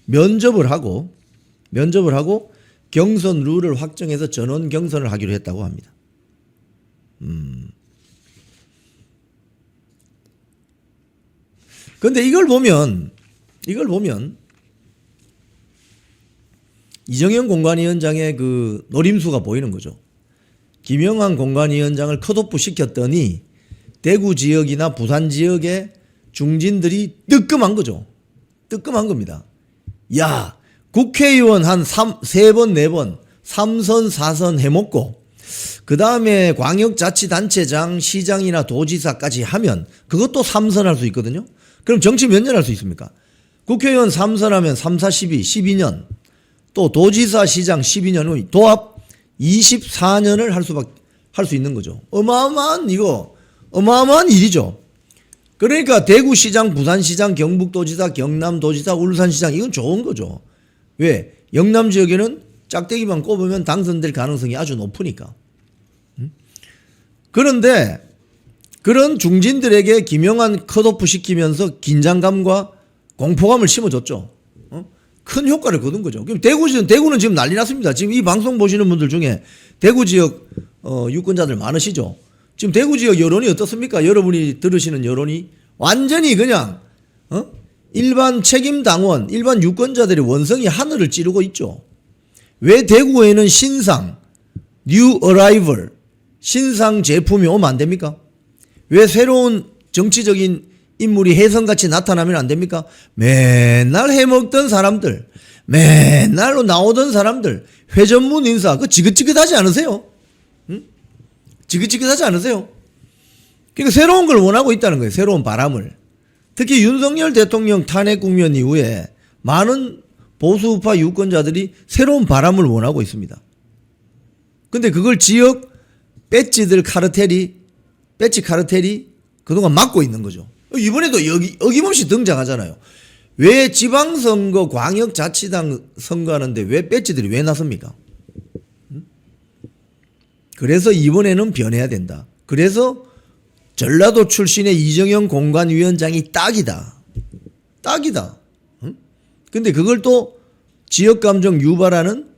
면접을 하고 경선 룰을 확정해서 전원 경선을 하기로 했다고 합니다. 그런데 이걸 보면 이정현 공관위원장의 그 노림수가 보이는 거죠. 김영환 공관위원장을 컷오프 시켰더니 대구 지역이나 부산 지역의 중진들이 뜨끔한 거죠. 뜨끔한 겁니다. 야, 국회의원 한 3번, 4번, 3선, 4선 해먹고 그 다음에 광역자치단체장, 시장이나 도지사까지 하면 그것도 3선 할 수 있거든요. 그럼 정치 몇 년 할 수 있습니까? 국회의원 3선 하면 3, 4, 12년 또 도지사, 시장 12년 도합 24년을 할 수 있는 거죠. 어마어마한 일이죠. 그러니까 대구시장, 부산시장, 경북도지사, 경남도지사, 울산시장 이건 좋은 거죠. 왜? 영남 지역에는 짝대기만 꼽으면 당선될 가능성이 아주 높으니까. 그런데 그런 중진들에게 김영환 컷오프 시키면서 긴장감과 공포감을 심어줬죠. 큰 효과를 거둔 거죠. 그럼 대구는 지금 난리 났습니다. 지금 이 방송 보시는 분들 중에 대구 지역 유권자들 많으시죠. 지금 대구 지역 여론이 어떻습니까? 여러분이 들으시는 여론이 완전히 그냥 일반 책임 당원, 일반 유권자들의 원성이 하늘을 찌르고 있죠. 왜 대구에는 신상, 뉴 어라이벌, 신상 제품이 오면 안 됩니까? 왜 새로운 정치적인 인물이 혜성같이 나타나면 안 됩니까? 맨날 해먹던 사람들, 맨날로 나오던 사람들, 회전문 인사, 그 지긋지긋하지 않으세요? 지긋지긋하지 않으세요? 그러니까 새로운 걸 원하고 있다는 거예요. 새로운 바람을. 특히 윤석열 대통령 탄핵 국면 이후에 많은 보수우파 유권자들이 새로운 바람을 원하고 있습니다. 근데 그걸 지역 배지들 배지 카르텔이 그동안 막고 있는 거죠. 이번에도 어김없이 등장하잖아요. 왜 지방선거 광역자치당 선거하는데 왜 배지들이 왜 나섭니까? 그래서 이번에는 변해야 된다. 그래서 전라도 출신의 이정영 공관위원장이 딱이다. 딱이다. 근데 그걸 또 지역감정 유발하는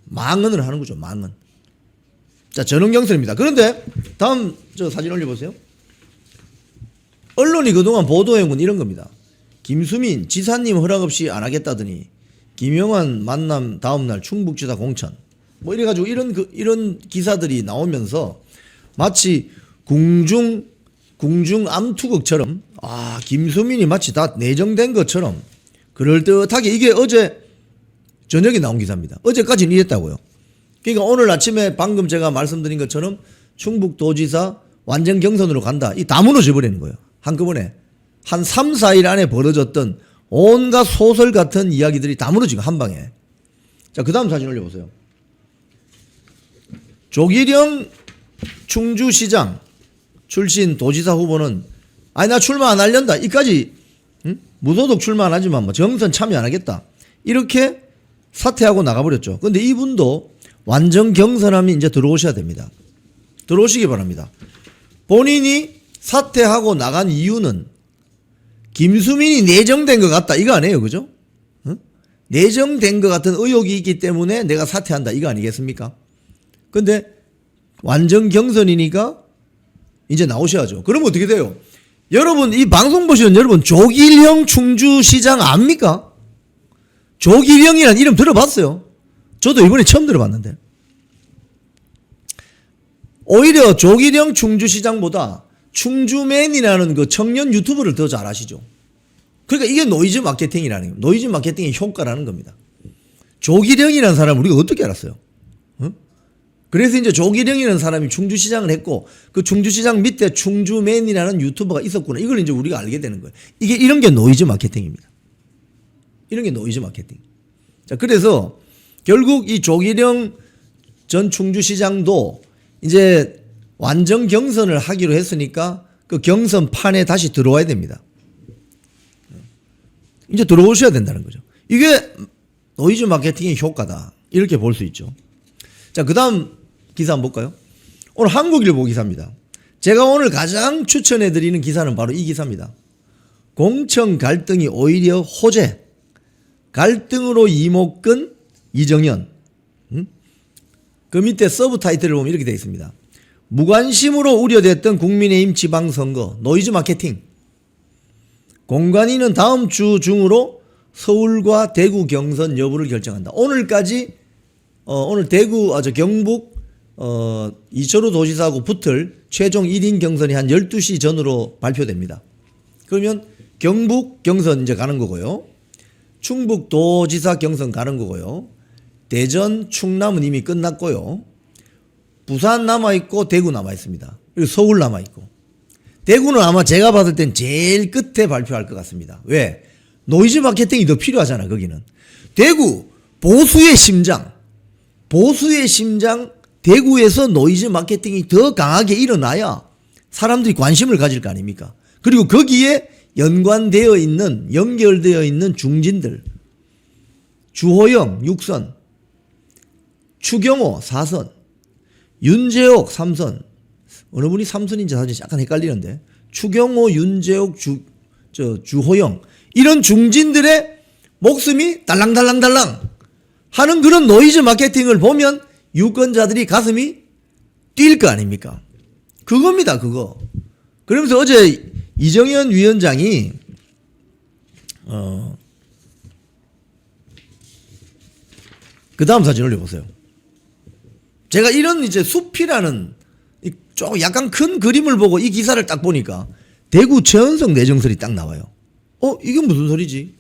망언을 하는 거죠. 망언. 자, 전원경선입니다. 그런데 다음 저 사진 올려보세요. 언론이 그동안 보도해온 건 이런 겁니다. 김수민 지사님 허락 없이 안 하겠다더니 김영환 만남 다음날 충북지사 공천 뭐 이래가지고 이런 기사들이 나오면서 마치 궁중 암투극처럼 김수민이 마치 다 내정된 것처럼 그럴듯하게 이게 어제 저녁에 나온 기사입니다. 어제까지는 이랬다고요. 그러니까 오늘 아침에 방금 제가 말씀드린 것처럼 충북도지사 완전 경선으로 간다. 이 다 무너져 버리는 거예요. 한꺼번에 한 3, 4일 안에 벌어졌던 온갖 소설 같은 이야기들이 다 무너지고 한 방에. 자, 그 다음 사진 올려보세요. 조기령 충주시장 출신 도지사 후보는 나 출마 안 하련다. 이까지 무소속 출마 안 하지만 뭐 정선 참여 안 하겠다. 이렇게 사퇴하고 나가버렸죠. 근데 이분도 완전 경선하면 이제 들어오셔야 됩니다. 들어오시기 바랍니다. 본인이 사퇴하고 나간 이유는 김수민이 내정된 것 같다. 이거 아니에요. 그죠? 내정된 것 같은 의혹이 있기 때문에 내가 사퇴한다. 이거 아니겠습니까? 근데 완전 경선이니까 이제 나오셔야죠. 그러면 어떻게 돼요? 여러분, 이 방송 보시는 여러분, 조기령 충주시장 압니까? 조기령이라는 이름 들어봤어요? 저도 이번에 처음 들어봤는데. 오히려 조기령 충주시장보다 충주맨이라는 그 청년 유튜브를 더 잘 아시죠. 그러니까 이게 노이즈 마케팅이라는 거예요. 노이즈 마케팅의 효과라는 겁니다. 조기령이라는 사람을 우리가 어떻게 알았어요? 그래서 이제 조기령이라는 사람이 충주시장을 했고 그 충주시장 밑에 충주맨이라는 유튜버가 있었구나. 이걸 이제 우리가 알게 되는 거예요. 이런 게 노이즈 마케팅입니다. 이런 게 노이즈 마케팅. 자, 그래서 결국 이 조기령 전 충주시장도 이제 완전 경선을 하기로 했으니까 그 경선판에 다시 들어와야 됩니다. 이제 들어오셔야 된다는 거죠. 이게 노이즈 마케팅의 효과다. 이렇게 볼 수 있죠. 자, 그 다음 기사 한번 볼까요? 오늘 한국일보 기사입니다. 제가 오늘 가장 추천해드리는 기사는 바로 이 기사입니다. 공청 갈등이 오히려 호재. 갈등으로 이목근 이정현. 그 밑에 서브 타이틀을 보면 이렇게 되어 있습니다. 무관심으로 우려됐던 국민의힘 지방선거 노이즈 마케팅. 공관위는 다음 주 중으로 서울과 대구 경선 여부를 결정한다. 오늘까지 오늘 경북 이철우 도지사하고 붙을 최종 1인 경선이 한 12시 전으로 발표됩니다. 그러면 경북 경선 이제 가는 거고요. 충북 도지사 경선 가는 거고요. 대전, 충남은 이미 끝났고요. 부산 남아있고 대구 남아있습니다. 그리고 서울 남아있고. 대구는 아마 제가 봤을 땐 제일 끝에 발표할 것 같습니다. 왜? 노이즈 마케팅이 더 필요하잖아, 거기는. 대구, 보수의 심장. 대구에서 노이즈 마케팅이 더 강하게 일어나야 사람들이 관심을 가질 거 아닙니까? 그리고 거기에 연결되어 있는 중진들. 주호영 6선, 추경호 4선, 윤재옥 3선. 어느 분이 3선인지 사실 약간 헷갈리는데. 추경호, 윤재옥, 주호영. 이런 중진들의 목숨이 달랑달랑달랑 하는 그런 노이즈 마케팅을 보면 유권자들이 가슴이 뛸 거 아닙니까? 그겁니다, 그거. 그러면서 어제 이정현 위원장이 그 다음 사진 올려보세요. 제가 이런 이제 숲이라는 좀 약간 큰 그림을 보고 이 기사를 딱 보니까 대구 최은성 내정설이 딱 나와요. 이게 무슨 소리지?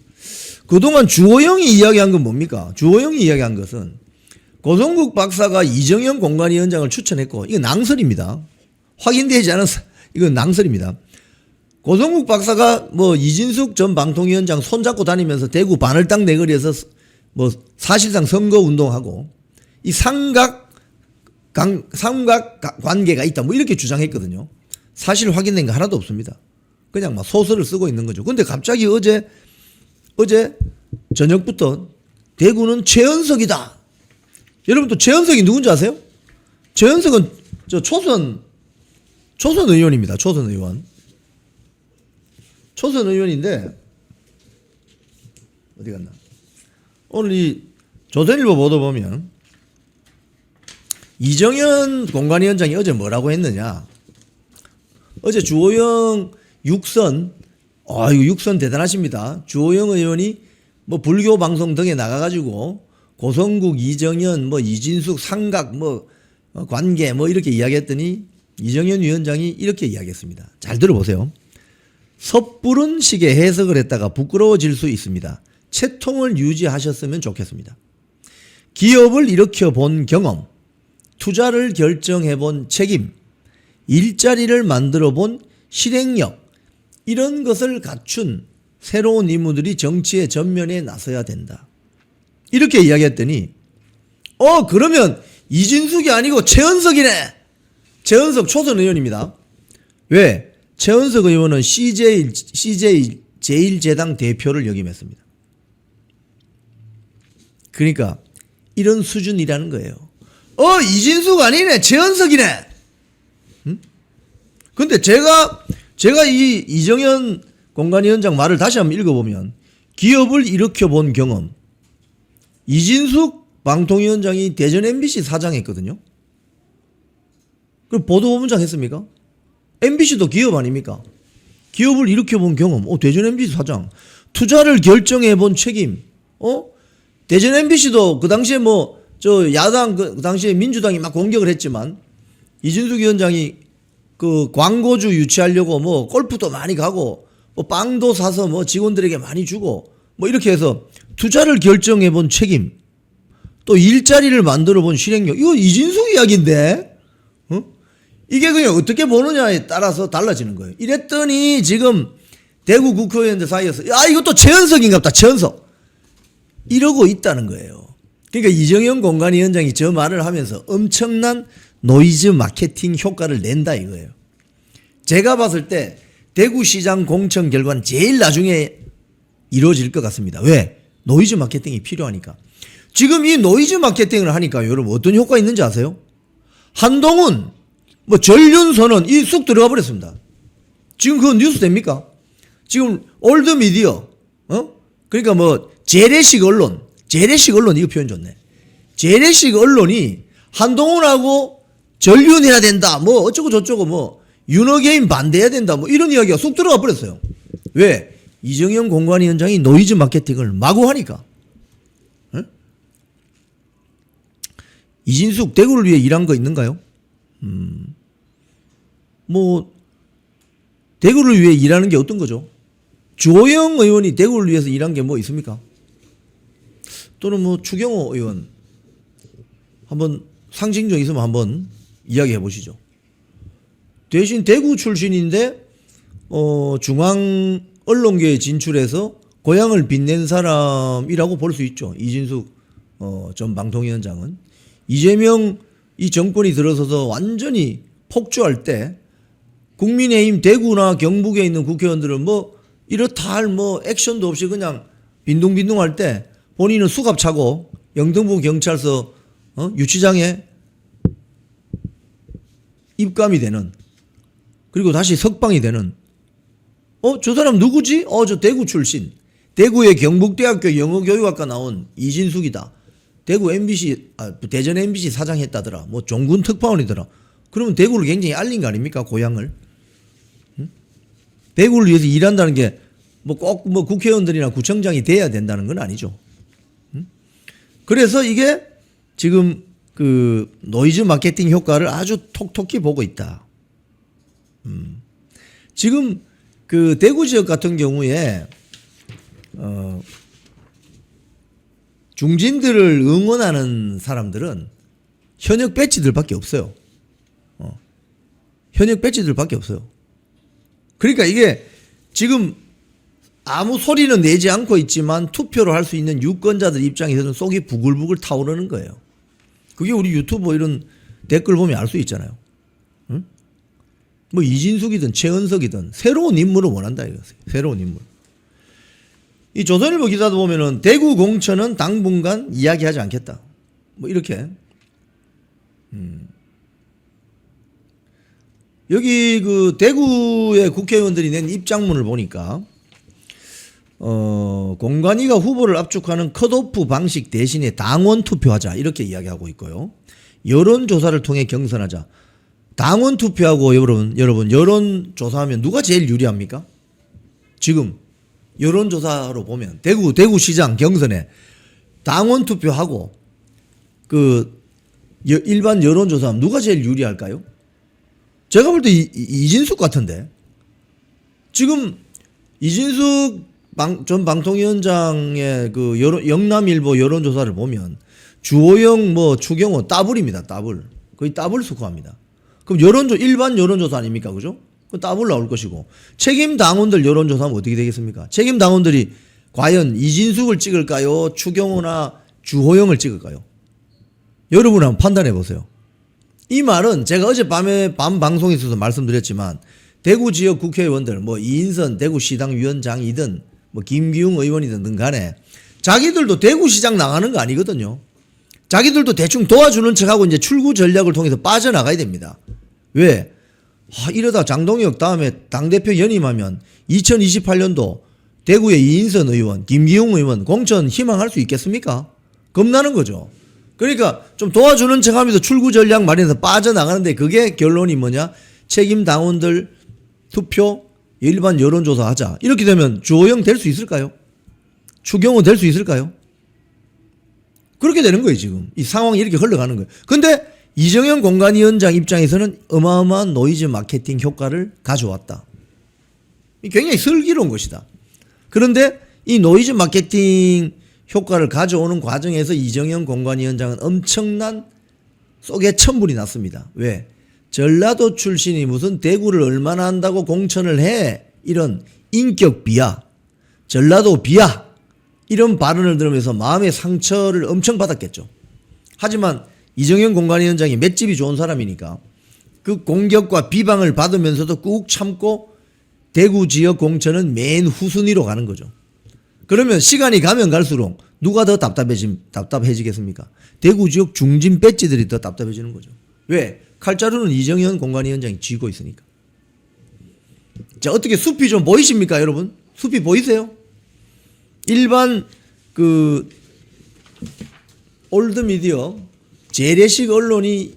그동안 주호영이 이야기한 건 뭡니까? 주호영이 이야기한 것은 고성국 박사가 이정현 공관위원장을 추천했고, 이거 낭설입니다. 확인되지 않은, 이건 낭설입니다. 고성국 박사가 뭐 이진숙 전 방통위원장 손잡고 다니면서 대구 바늘땅 내거리에서 뭐 사실상 선거 운동하고 이 삼각 관계가 있다 뭐 이렇게 주장했거든요. 사실 확인된 거 하나도 없습니다. 그냥 막 소설을 쓰고 있는 거죠. 근데 갑자기 어제 저녁부터 대구는 최은석이다. 여러분 또 최은석이 누군지 아세요? 최은석은 저 초선 의원입니다. 초선 의원인데 어디 갔나? 오늘 이 조선일보 보도 보면 이정현 공관위원장이 어제 뭐라고 했느냐? 어제 주호영 6선, 이거 6선 대단하십니다. 주호영 의원이 뭐 불교 방송 등에 나가가지고 고성국, 이정현, 뭐 이진숙, 삼각, 뭐 관계 뭐 이렇게 이야기했더니 이정현 위원장이 이렇게 이야기했습니다. 잘 들어보세요. 섣부른 식의 해석을 했다가 부끄러워질 수 있습니다. 채통을 유지하셨으면 좋겠습니다. 기업을 일으켜 본 경험, 투자를 결정해 본 책임, 일자리를 만들어 본 실행력, 이런 것을 갖춘 새로운 인물들이 정치의 전면에 나서야 된다. 이렇게 이야기했더니 그러면 이진숙이 아니고 최은석이네. 최은석 초선 의원입니다. 왜? 최은석 의원은 CJ 제1재당 대표를 역임했습니다. 그러니까 이런 수준이라는 거예요. 이진숙 아니네. 최은석이네. 근데 제가 이 이정현 공관위원장 말을 다시 한번 읽어보면 기업을 일으켜 본 경험. 이진숙 방통위원장이 대전 MBC 사장했거든요. 그럼 보도본부장 했습니까? MBC도 기업 아닙니까? 기업을 일으켜 본 경험. 대전 MBC 사장. 투자를 결정해 본 책임. 대전 MBC도 그 당시에 야당 그 당시에 민주당이 막 공격을 했지만 이진숙 위원장이 그 광고주 유치하려고 뭐 골프도 많이 가고 뭐 빵도 사서 뭐 직원들에게 많이 주고 뭐 이렇게 해서 투자를 결정해 본 책임, 또 일자리를 만들어 본 실행력. 이거 이진숙 이야기인데 이게 그냥 어떻게 보느냐에 따라서 달라지는 거예요. 이랬더니 지금 대구 국회의원들 사이에서 이것도 최은석인가 보다. 최은석 이러고 있다는 거예요. 그러니까 이정현 공관위원장이 저 말을 하면서 엄청난 노이즈 마케팅 효과를 낸다 이거예요. 제가 봤을 때 대구시장 공천 결과는 제일 나중에 이루어질 것 같습니다. 왜? 노이즈 마케팅이 필요하니까. 지금 이 노이즈 마케팅을 하니까 여러분 어떤 효과 있는지 아세요? 한동훈, 전륜선언 이 쑥 들어가 버렸습니다. 지금 그거 뉴스 됩니까? 지금 올드 미디어, 그러니까 재래식 언론 이거 표현 좋네. 재래식 언론이 한동훈하고 전륜해야 된다, 어쩌고 저쩌고 윤호개인 반대해야 된다, 이런 이야기가 쑥 들어가 버렸어요. 왜? 이정현 공관위원장이 노이즈 마케팅을 마구 하니까. 이진숙 대구를 위해 일한 거 있는가요? 대구를 위해 일하는 게 어떤 거죠? 주호영 의원이 대구를 위해서 일한 게 뭐 있습니까? 또는 추경호 의원 한번 상징적 있으면 한번 이야기해 보시죠. 대신 대구 출신인데 중앙 언론계에 진출해서 고향을 빛낸 사람이라고 볼 수 있죠. 이진숙 전 방통위원장은 이재명 이 정권이 들어서서 완전히 폭주할 때 국민의힘 대구나 경북에 있는 국회의원들은 뭐 이렇다 할 뭐 액션도 없이 그냥 빈둥빈둥 할 때 본인은 수갑 차고 영등포 경찰서 유치장에 입감이 되는, 그리고 다시 석방이 되는, 저 사람 누구지? 저 대구 출신, 대구의 경북대학교 영어교육학과 나온 이진숙이다. 대구 MBC, 대전 MBC 사장 했다더라. 뭐 종군 특파원이더라. 그러면 대구를 굉장히 알린 거 아닙니까? 고향을. 응? 대구를 위해서 일한다는 게 뭐 꼭 뭐 국회의원들이나 구청장이 돼야 된다는 건 아니죠. 응? 그래서 이게 지금 그 노이즈 마케팅 효과를 아주 톡톡히 보고 있다. 지금 그 대구 지역 같은 경우에 중진들을 응원하는 사람들은 현역 배지들밖에 없어요. 현역 배지들밖에 없어요. 그러니까 이게 지금 아무 소리는 내지 않고 있지만 투표를 할 수 있는 유권자들 입장에서는 속이 부글부글 타오르는 거예요. 그게 우리 유튜브 이런 댓글 보면 알 수 있잖아요. 응? 뭐 이진숙이든 최은석이든 새로운 인물을 원한다 이거세요. 새로운 인물. 이 조선일보 기사도 보면은 대구 공천은 당분간 이야기하지 않겠다. 뭐 이렇게. 여기 그 대구의 국회의원들이 낸 입장문을 보니까 공관위가 후보를 압축하는 컷오프 방식 대신에 당원 투표하자 이렇게 이야기하고 있고요. 여론조사를 통해 경선하자. 당원 투표하고 여러분 여론조사하면 누가 제일 유리합니까? 지금 여론조사로 보면 대구시장 경선에 당원 투표하고 그 일반 여론조사하면 누가 제일 유리할까요? 제가 볼 때 이진숙 같은데. 지금 이진숙 전 방통위원장의 그 영남일보 여론조사를 보면 주호영 뭐 추경호 따블입니다. 따블. 거의 따블 스코어입니다. 그럼 일반 여론조사 아닙니까? 그죠? 그 따블 나올 것이고. 책임 당원들 여론조사하면 어떻게 되겠습니까? 책임 당원들이 과연 이진숙을 찍을까요? 추경호나 주호영을 찍을까요? 여러분 한번 판단해 보세요. 이 말은 제가 어젯밤에 밤 방송에 있어서 말씀드렸지만 대구 지역 국회의원들 뭐 이인선 대구시당 위원장이든 뭐 김기웅 의원이든 간에 자기들도 대구시장 나가는 거 아니거든요. 자기들도 대충 도와주는 척하고 이제 출구 전략을 통해서 빠져나가야 됩니다. 왜? 이러다 장동혁 다음에 당대표 연임하면 2028년도 대구의 이인선 의원, 김기웅 의원 공천 희망할 수 있겠습니까? 겁나는 거죠. 그러니까 좀 도와주는 척하면서 출구 전략 마련해서 빠져나가는데 그게 결론이 뭐냐? 책임 당원들 투표 일반 여론조사 하자. 이렇게 되면 주호영 될 수 있을까요? 추경호 될 수 있을까요? 그렇게 되는 거예요 지금. 이 상황이 이렇게 흘러가는 거예요. 근데 이정현 공관위원장 입장에서는 어마어마한 노이즈 마케팅 효과를 가져왔다. 굉장히 슬기로운 것이다. 그런데 이 노이즈 마케팅 효과를 가져오는 과정에서 이정현 공관위원장은 엄청난 속에 천불이 났습니다. 왜? 전라도 출신이 무슨 대구를 얼마나 한다고 공천을 해? 이런 인격 비하, 전라도 비하 이런 발언을 들으면서 마음의 상처를 엄청 받았겠죠. 하지만 이정현 공관위원장이 맷집이 좋은 사람이니까 그 공격과 비방을 받으면서도 꾹 참고 대구 지역 공천은 맨 후순위로 가는 거죠. 그러면 시간이 가면 갈수록 누가 더 답답해지겠습니까? 대구 지역 중진 배지들이 더 답답해지는 거죠. 왜? 칼자루는 이정현 공관위원장이 쥐고 있으니까. 자, 어떻게 숲이 좀 보이십니까, 여러분? 숲이 보이세요? 일반 그 올드 미디어 재래식 언론이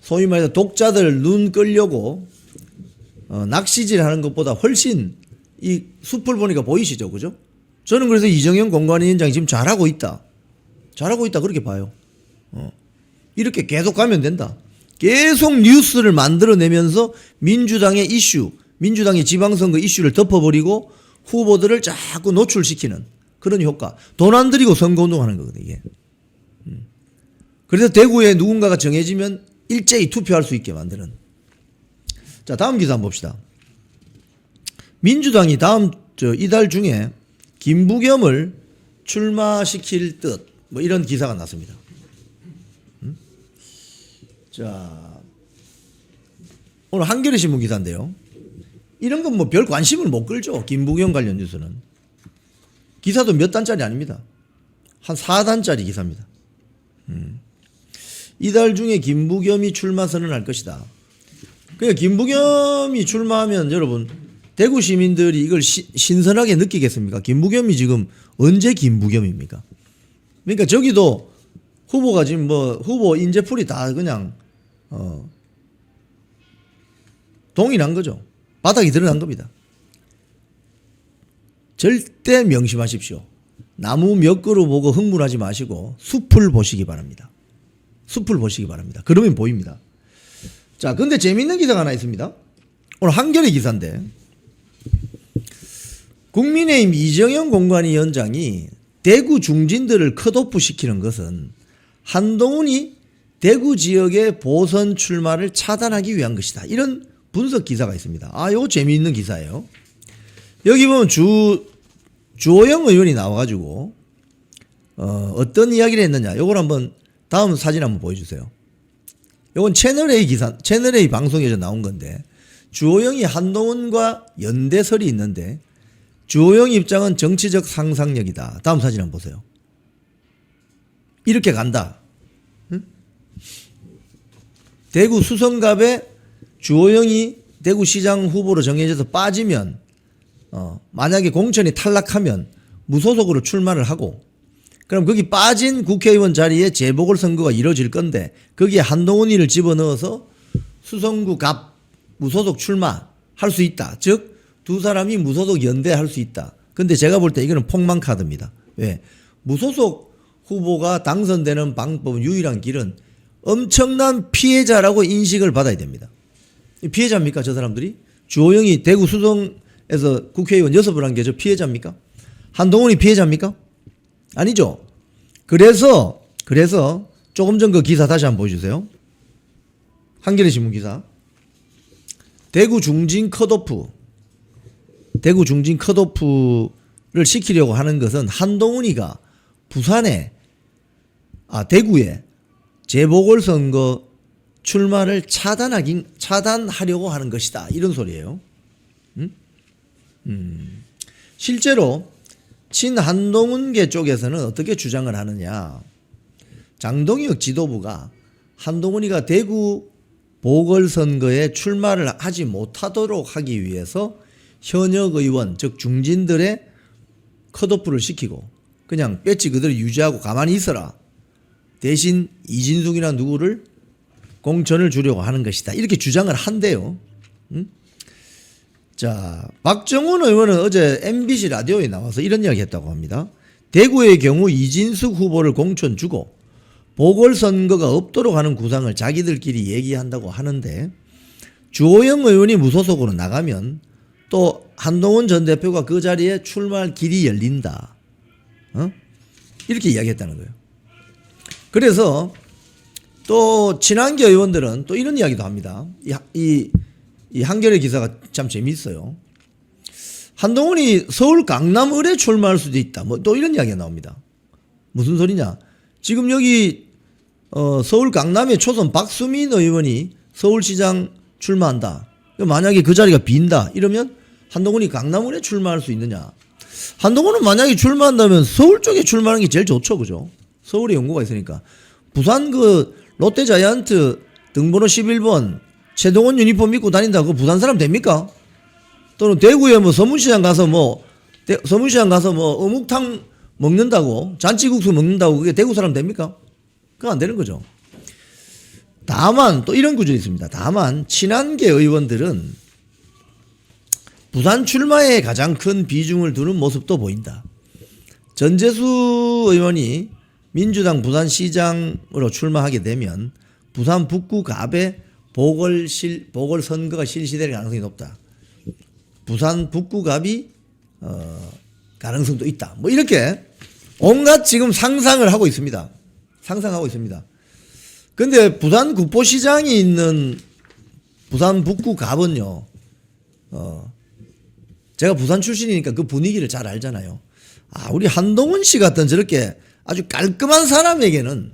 소위 말해서 독자들 눈 끌려고 낚시질 하는 것보다 훨씬 이 숲을 보니까 보이시죠, 그죠? 저는 그래서 이정현 공관위원장이 지금 잘하고 있다 그렇게 봐요. 이렇게 계속 가면 된다. 계속 뉴스를 만들어내면서 민주당의 이슈, 민주당의 지방선거 이슈를 덮어버리고 후보들을 자꾸 노출시키는 그런 효과. 돈 안 들이고 선거운동하는 거거든요, 이게. 그래서 대구에 누군가가 정해지면 일제히 투표할 수 있게 만드는. 자, 다음 기사 한번 봅시다. 민주당이 이달 중에 김부겸을 출마시킬 듯, 뭐 이런 기사가 났습니다. 자, 오늘 한겨레 신문 기사인데요. 이런 건 뭐 별 관심을 못 끌죠. 김부겸 관련 뉴스는. 기사도 몇 단짜리 아닙니다. 한 4단짜리 기사입니다. 이달 중에 김부겸이 출마 선언할 것이다. 그러니까 김부겸이 출마하면 여러분 대구 시민들이 이걸 신선하게 느끼겠습니까? 김부겸이 지금 언제 김부겸입니까? 그러니까 저기도 후보가 지금 뭐 후보 인재풀이 다 그냥 동일한 거죠. 바닥이 드러난 겁니다. 절대 명심하십시오. 나무 몇 그루 보고 흥분하지 마시고 숲을 보시기 바랍니다. 숲을 보시기 바랍니다. 그러면 보입니다. 자, 근데 재미있는 기사가 하나 있습니다. 오늘 한겨레 기사인데 국민의힘 이정현 공관위원장이 대구 중진들을 컷오프 시키는 것은 한동훈이 대구 지역의 보선 출마를 차단하기 위한 것이다. 이런 분석 기사가 있습니다. 아, 이거 재미있는 기사예요. 여기 보면 주호영 의원이 나와가지고 어떤 이야기를 했느냐. 이걸 한번 다음 사진 한번 보여주세요. 이건 채널A 기사, 채널A 방송에서 나온 건데 주호영이 한동훈과 연대설이 있는데 주호영 입장은 정치적 상상력이다. 다음 사진 한번 보세요. 이렇게 간다. 응? 대구 수성갑에 주호영이 대구시장 후보로 정해져서 빠지면 만약에 공천이 탈락하면 무소속으로 출마를 하고 그럼 거기 빠진 국회의원 자리에 재보궐선거가 이루어질 건데 거기에 한동훈이를 집어넣어서 수성구 갑 무소속 출마할 수 있다. 즉 두 사람이 무소속 연대할 수 있다. 근데 제가 볼 때 이거는 폭망 카드입니다. 왜? 무소속 후보가 당선되는 방법 유일한 길은 엄청난 피해자라고 인식을 받아야 됩니다. 피해자입니까 저 사람들이? 주호영이 대구 수성에서 국회의원 6번 한 게 저 피해자입니까? 한동훈이 피해자입니까? 아니죠. 그래서 조금 전 그 기사 다시 한번 보여주세요. 한겨레 신문 기사. 대구 중진 컷오프를 시키려고 하는 것은 한동훈이가 대구에 재보궐선거 출마를 차단하려고 하는 것이다. 이런 소리예요. 실제로 친한동훈계 쪽에서는 어떻게 주장을 하느냐. 장동혁 지도부가 한동훈이가 대구 보궐선거에 출마를 하지 못하도록 하기 위해서 현역 의원 즉 중진들의 컷오프를 시키고 그냥 배지 그대로 유지하고 가만히 있어라. 대신 이진숙이나 누구를 공천을 주려고 하는 것이다. 이렇게 주장을 한대요. 자, 박정훈 의원은 어제 MBC 라디오에 나와서 이런 이야기 했다고 합니다. 대구의 경우 이진숙 후보를 공천 주고 보궐선거가 없도록 하는 구상을 자기들끼리 얘기한다고 하는데 주호영 의원이 무소속으로 나가면 또 한동훈 전 대표가 그 자리에 출마할 길이 열린다. 이렇게 이야기했다는 거예요. 그래서 또 친한계 의원들은 또 이런 이야기도 합니다. 이 한겨레 기사가 참 재미있어요. 한동훈이 서울 강남을에 출마할 수도 있다. 뭐 또 이런 이야기가 나옵니다. 무슨 소리냐? 지금 여기 서울 강남의 초선 박수민 의원이 서울시장 출마한다. 만약에 그 자리가 빈다. 이러면 한동훈이 강남을에 출마할 수 있느냐? 한동훈은 만약에 출마한다면 서울 쪽에 출마하는 게 제일 좋죠, 그죠? 서울에 연구가 있으니까. 부산 그 롯데자이언트 등번호 11번 최동원 유니폼 입고 다닌다. 그거 부산 사람 됩니까? 또는 대구에 뭐 서문시장 가서 어묵탕 먹는다고 잔치국수 먹는다고 그게 대구 사람 됩니까? 그거 안 되는 거죠. 다만 또 이런 구절이 있습니다. 다만 친한계 의원들은 부산 출마에 가장 큰 비중을 두는 모습도 보인다. 전재수 의원이 민주당 부산시장으로 출마하게 되면 부산 북구 갑에 보궐선거가 실시될 가능성이 높다. 부산 북구 갑이 가능성도 있다. 뭐 이렇게 온갖 지금 상상을 하고 있습니다. 상상하고 있습니다. 근데 부산 국보시장이 있는 부산 북구 갑은요. 제가 부산 출신이니까 그 분위기를 잘 알잖아요. 우리 한동훈 씨 같은 저렇게 아주 깔끔한 사람에게는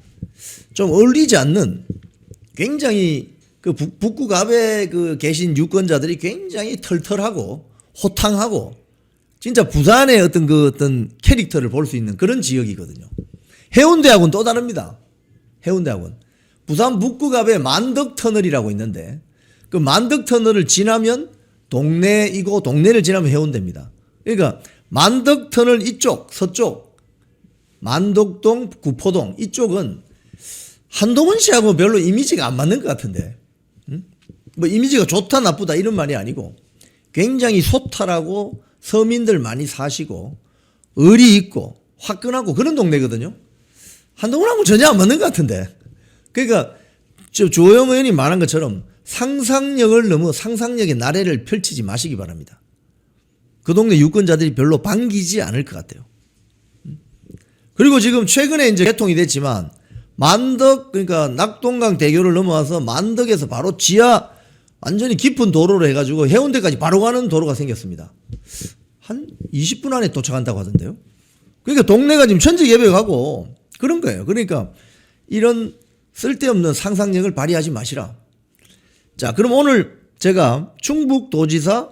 좀 어울리지 않는 굉장히 그 북구갑에 그 계신 유권자들이 굉장히 털털하고 호탕하고 진짜 부산의 어떤 캐릭터를 볼 수 있는 그런 지역이거든요. 해운대하고는 또 다릅니다. 해운대하고는 부산 북구갑에 만덕터널이라고 있는데 그 만덕터널을 지나면 동네이고 동네를 지나면 해운대입니다. 그러니까 만덕터널 이쪽 서쪽 만덕동 구포동 이쪽은 한동훈 씨하고 별로 이미지가 안 맞는 것 같은데 뭐 이미지가 좋다 나쁘다 이런 말이 아니고 굉장히 소탈하고 서민들 많이 사시고 의리 있고 화끈하고 그런 동네거든요. 한동훈하고 전혀 안 맞는 것 같은데. 그러니까 주호영 의원이 말한 것처럼 상상력을 넘어 상상력의 나래를 펼치지 마시기 바랍니다. 그 동네 유권자들이 별로 반기지 않을 것 같아요. 그리고 지금 최근에 이제 개통이 됐지만 만덕 그러니까 낙동강 대교를 넘어와서 만덕에서 바로 지하 완전히 깊은 도로로 해가지고 해운대까지 바로 가는 도로가 생겼습니다. 한 20분 안에 도착한다고 하던데요. 그러니까 동네가 지금 천지개벽하고 그런 거예요. 그러니까 이런 쓸데없는 상상력을 발휘하지 마시라. 자, 그럼 오늘 제가 충북도지사,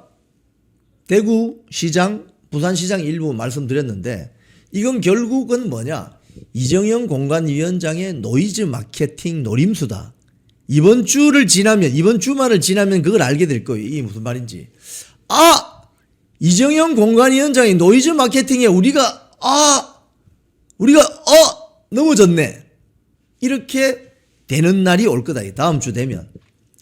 대구시장, 부산시장 일부 말씀드렸는데 이건 결국은 뭐냐? 이정영 공관위원장의 노이즈 마케팅 노림수다. 이번 주말을 지나면 그걸 알게 될 거예요. 이게 무슨 말인지. 이정영 공관위원장의 노이즈 마케팅에 우리가 넘어졌네. 이렇게 되는 날이 올 거다. 다음 주 되면.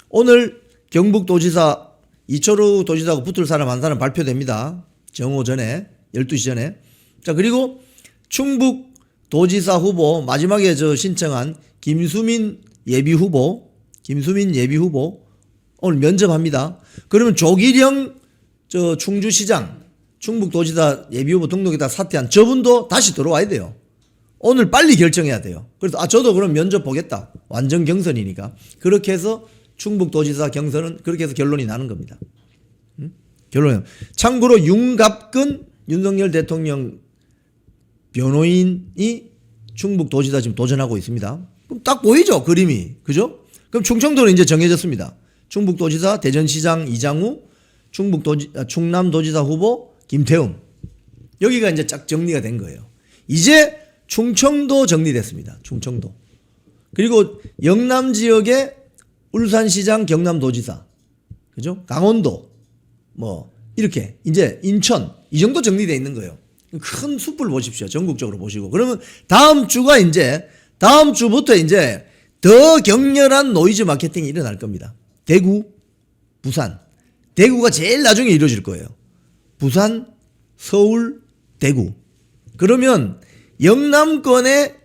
오늘 경북도지사 이철우 도지사하고 붙을 사람 한 사람 발표됩니다. 정오 전에 12시 전에. 자, 그리고 충북도지사 후보 마지막에 신청한 김수민 예비 후보 오늘 면접합니다. 그러면 조기령 충주시장 충북도지사 예비 후보 등록에다 사퇴한 저분도 다시 들어와야 돼요. 오늘 빨리 결정해야 돼요. 그래서 저도 그럼 면접 보겠다. 완전 경선이니까. 그렇게 해서 충북도지사 경선은 그렇게 해서 결론이 나는 겁니다. 결론은 참고로 윤갑근 윤석열 대통령 변호인이 충북도지사 지금 도전하고 있습니다. 그럼 딱 보이죠? 그림이. 그죠? 그럼 충청도는 이제 정해졌습니다. 충북도지사 대전시장 이장우 충남도지사 후보 김태웅 여기가 이제 쫙 정리가 된 거예요. 이제 충청도 정리됐습니다. 충청도. 그리고 영남 지역에 울산시장 경남도지사 그죠? 강원도 뭐 이렇게 이제 인천 이 정도 정리되어 있는 거예요. 큰 숲을 보십시오. 전국적으로 보시고. 그러면 다음 주부터 이제 더 격렬한 노이즈 마케팅이 일어날 겁니다. 대구, 부산. 대구가 제일 나중에 이루어질 거예요. 부산, 서울, 대구. 그러면 영남권에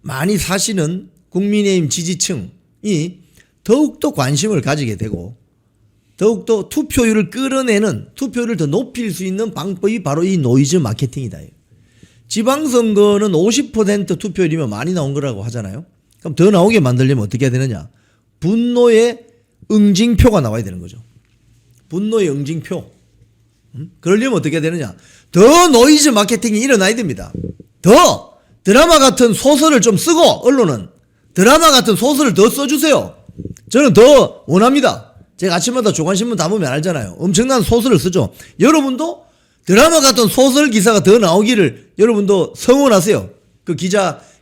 많이 사시는 국민의힘 지지층이 더욱더 관심을 가지게 되고 더욱더 투표율을 끌어내는 투표율을 더 높일 수 있는 방법이 바로 이 노이즈 마케팅이다. 지방선거는 50% 투표율이면 많이 나온 거라고 하잖아요. 그럼 더 나오게 만들려면 어떻게 해야 되느냐? 분노의 응징표가 나와야 되는 거죠. 분노의 응징표. 그러려면 어떻게 해야 되느냐? 더 노이즈 마케팅이 일어나야 됩니다. 더 드라마 같은 소설을 좀 쓰고 언론은 드라마 같은 소설을 더 써주세요. 저는 더 원합니다. 제가 아침마다 조간신문 다 보면 알잖아요. 엄청난 소설을 쓰죠. 여러분도 드라마 같은 소설 기사가 더 나오기를 여러분도 성원하세요. 그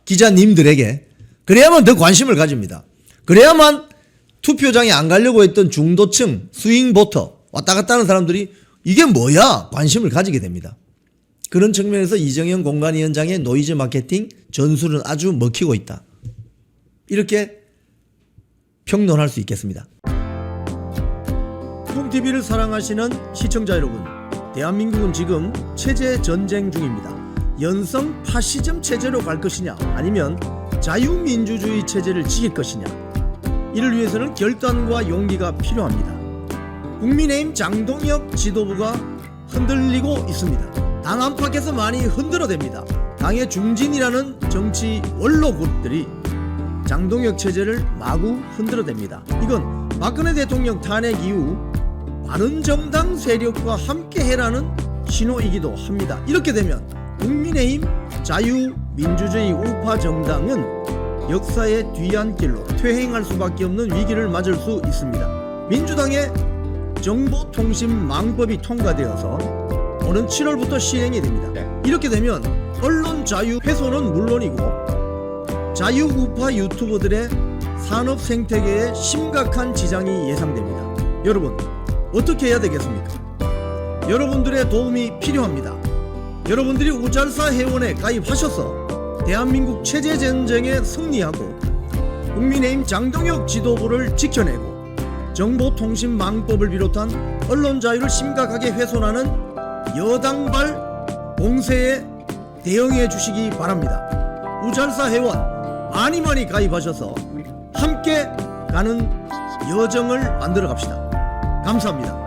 기자님들에게. 그래야만 더 관심을 가집니다. 그래야만 투표장에 안 가려고 했던 중도층, 스윙보터, 왔다 갔다 하는 사람들이 이게 뭐야? 관심을 가지게 됩니다. 그런 측면에서 이정영 공관위원장의 노이즈 마케팅 전술은 아주 먹히고 있다. 이렇게 평론할 수 있겠습니다. 콩TV를 사랑하시는 시청자 여러분, 대한민국은 지금 체제 전쟁 중입니다. 연성 파시즘 체제로 갈 것이냐 아니면 자유민주주의 체제를 지킬 것이냐, 이를 위해서는 결단과 용기가 필요합니다. 국민의힘 장동혁 지도부가 흔들리고 있습니다. 당 안팎에서 많이 흔들어댑니다. 당의 중진이라는 정치 원로 그룹들이 장동혁 체제를 마구 흔들어댑니다. 이건 박근혜 대통령 탄핵 이후 바른정당 세력과 함께해라는 신호이기도 합니다. 이렇게 되면 국민의힘 자유민주주의 우파 정당은 역사의 뒤안길로 퇴행할 수밖에 없는 위기를 맞을 수 있습니다. 민주당의 정보통신망법이 통과되어서 오는 7월부터 시행이 됩니다. 이렇게 되면 언론 자유 훼손은 물론이고 자유우파 유튜버들의 산업 생태계에 심각한 지장이 예상됩니다. 여러분, 어떻게 해야 되겠습니까? 여러분들의 도움이 필요합니다. 여러분들이 우잘사 회원에 가입하셔서 대한민국 체제전쟁에 승리하고 국민의힘 장동혁 지도부를 지켜내고 정보통신망법을 비롯한 언론 자유를 심각하게 훼손하는 여당발 공세에 대응해 주시기 바랍니다. 우잘사 회원 많이 가입하셔서 함께 가는 여정을 만들어 갑시다. 감사합니다.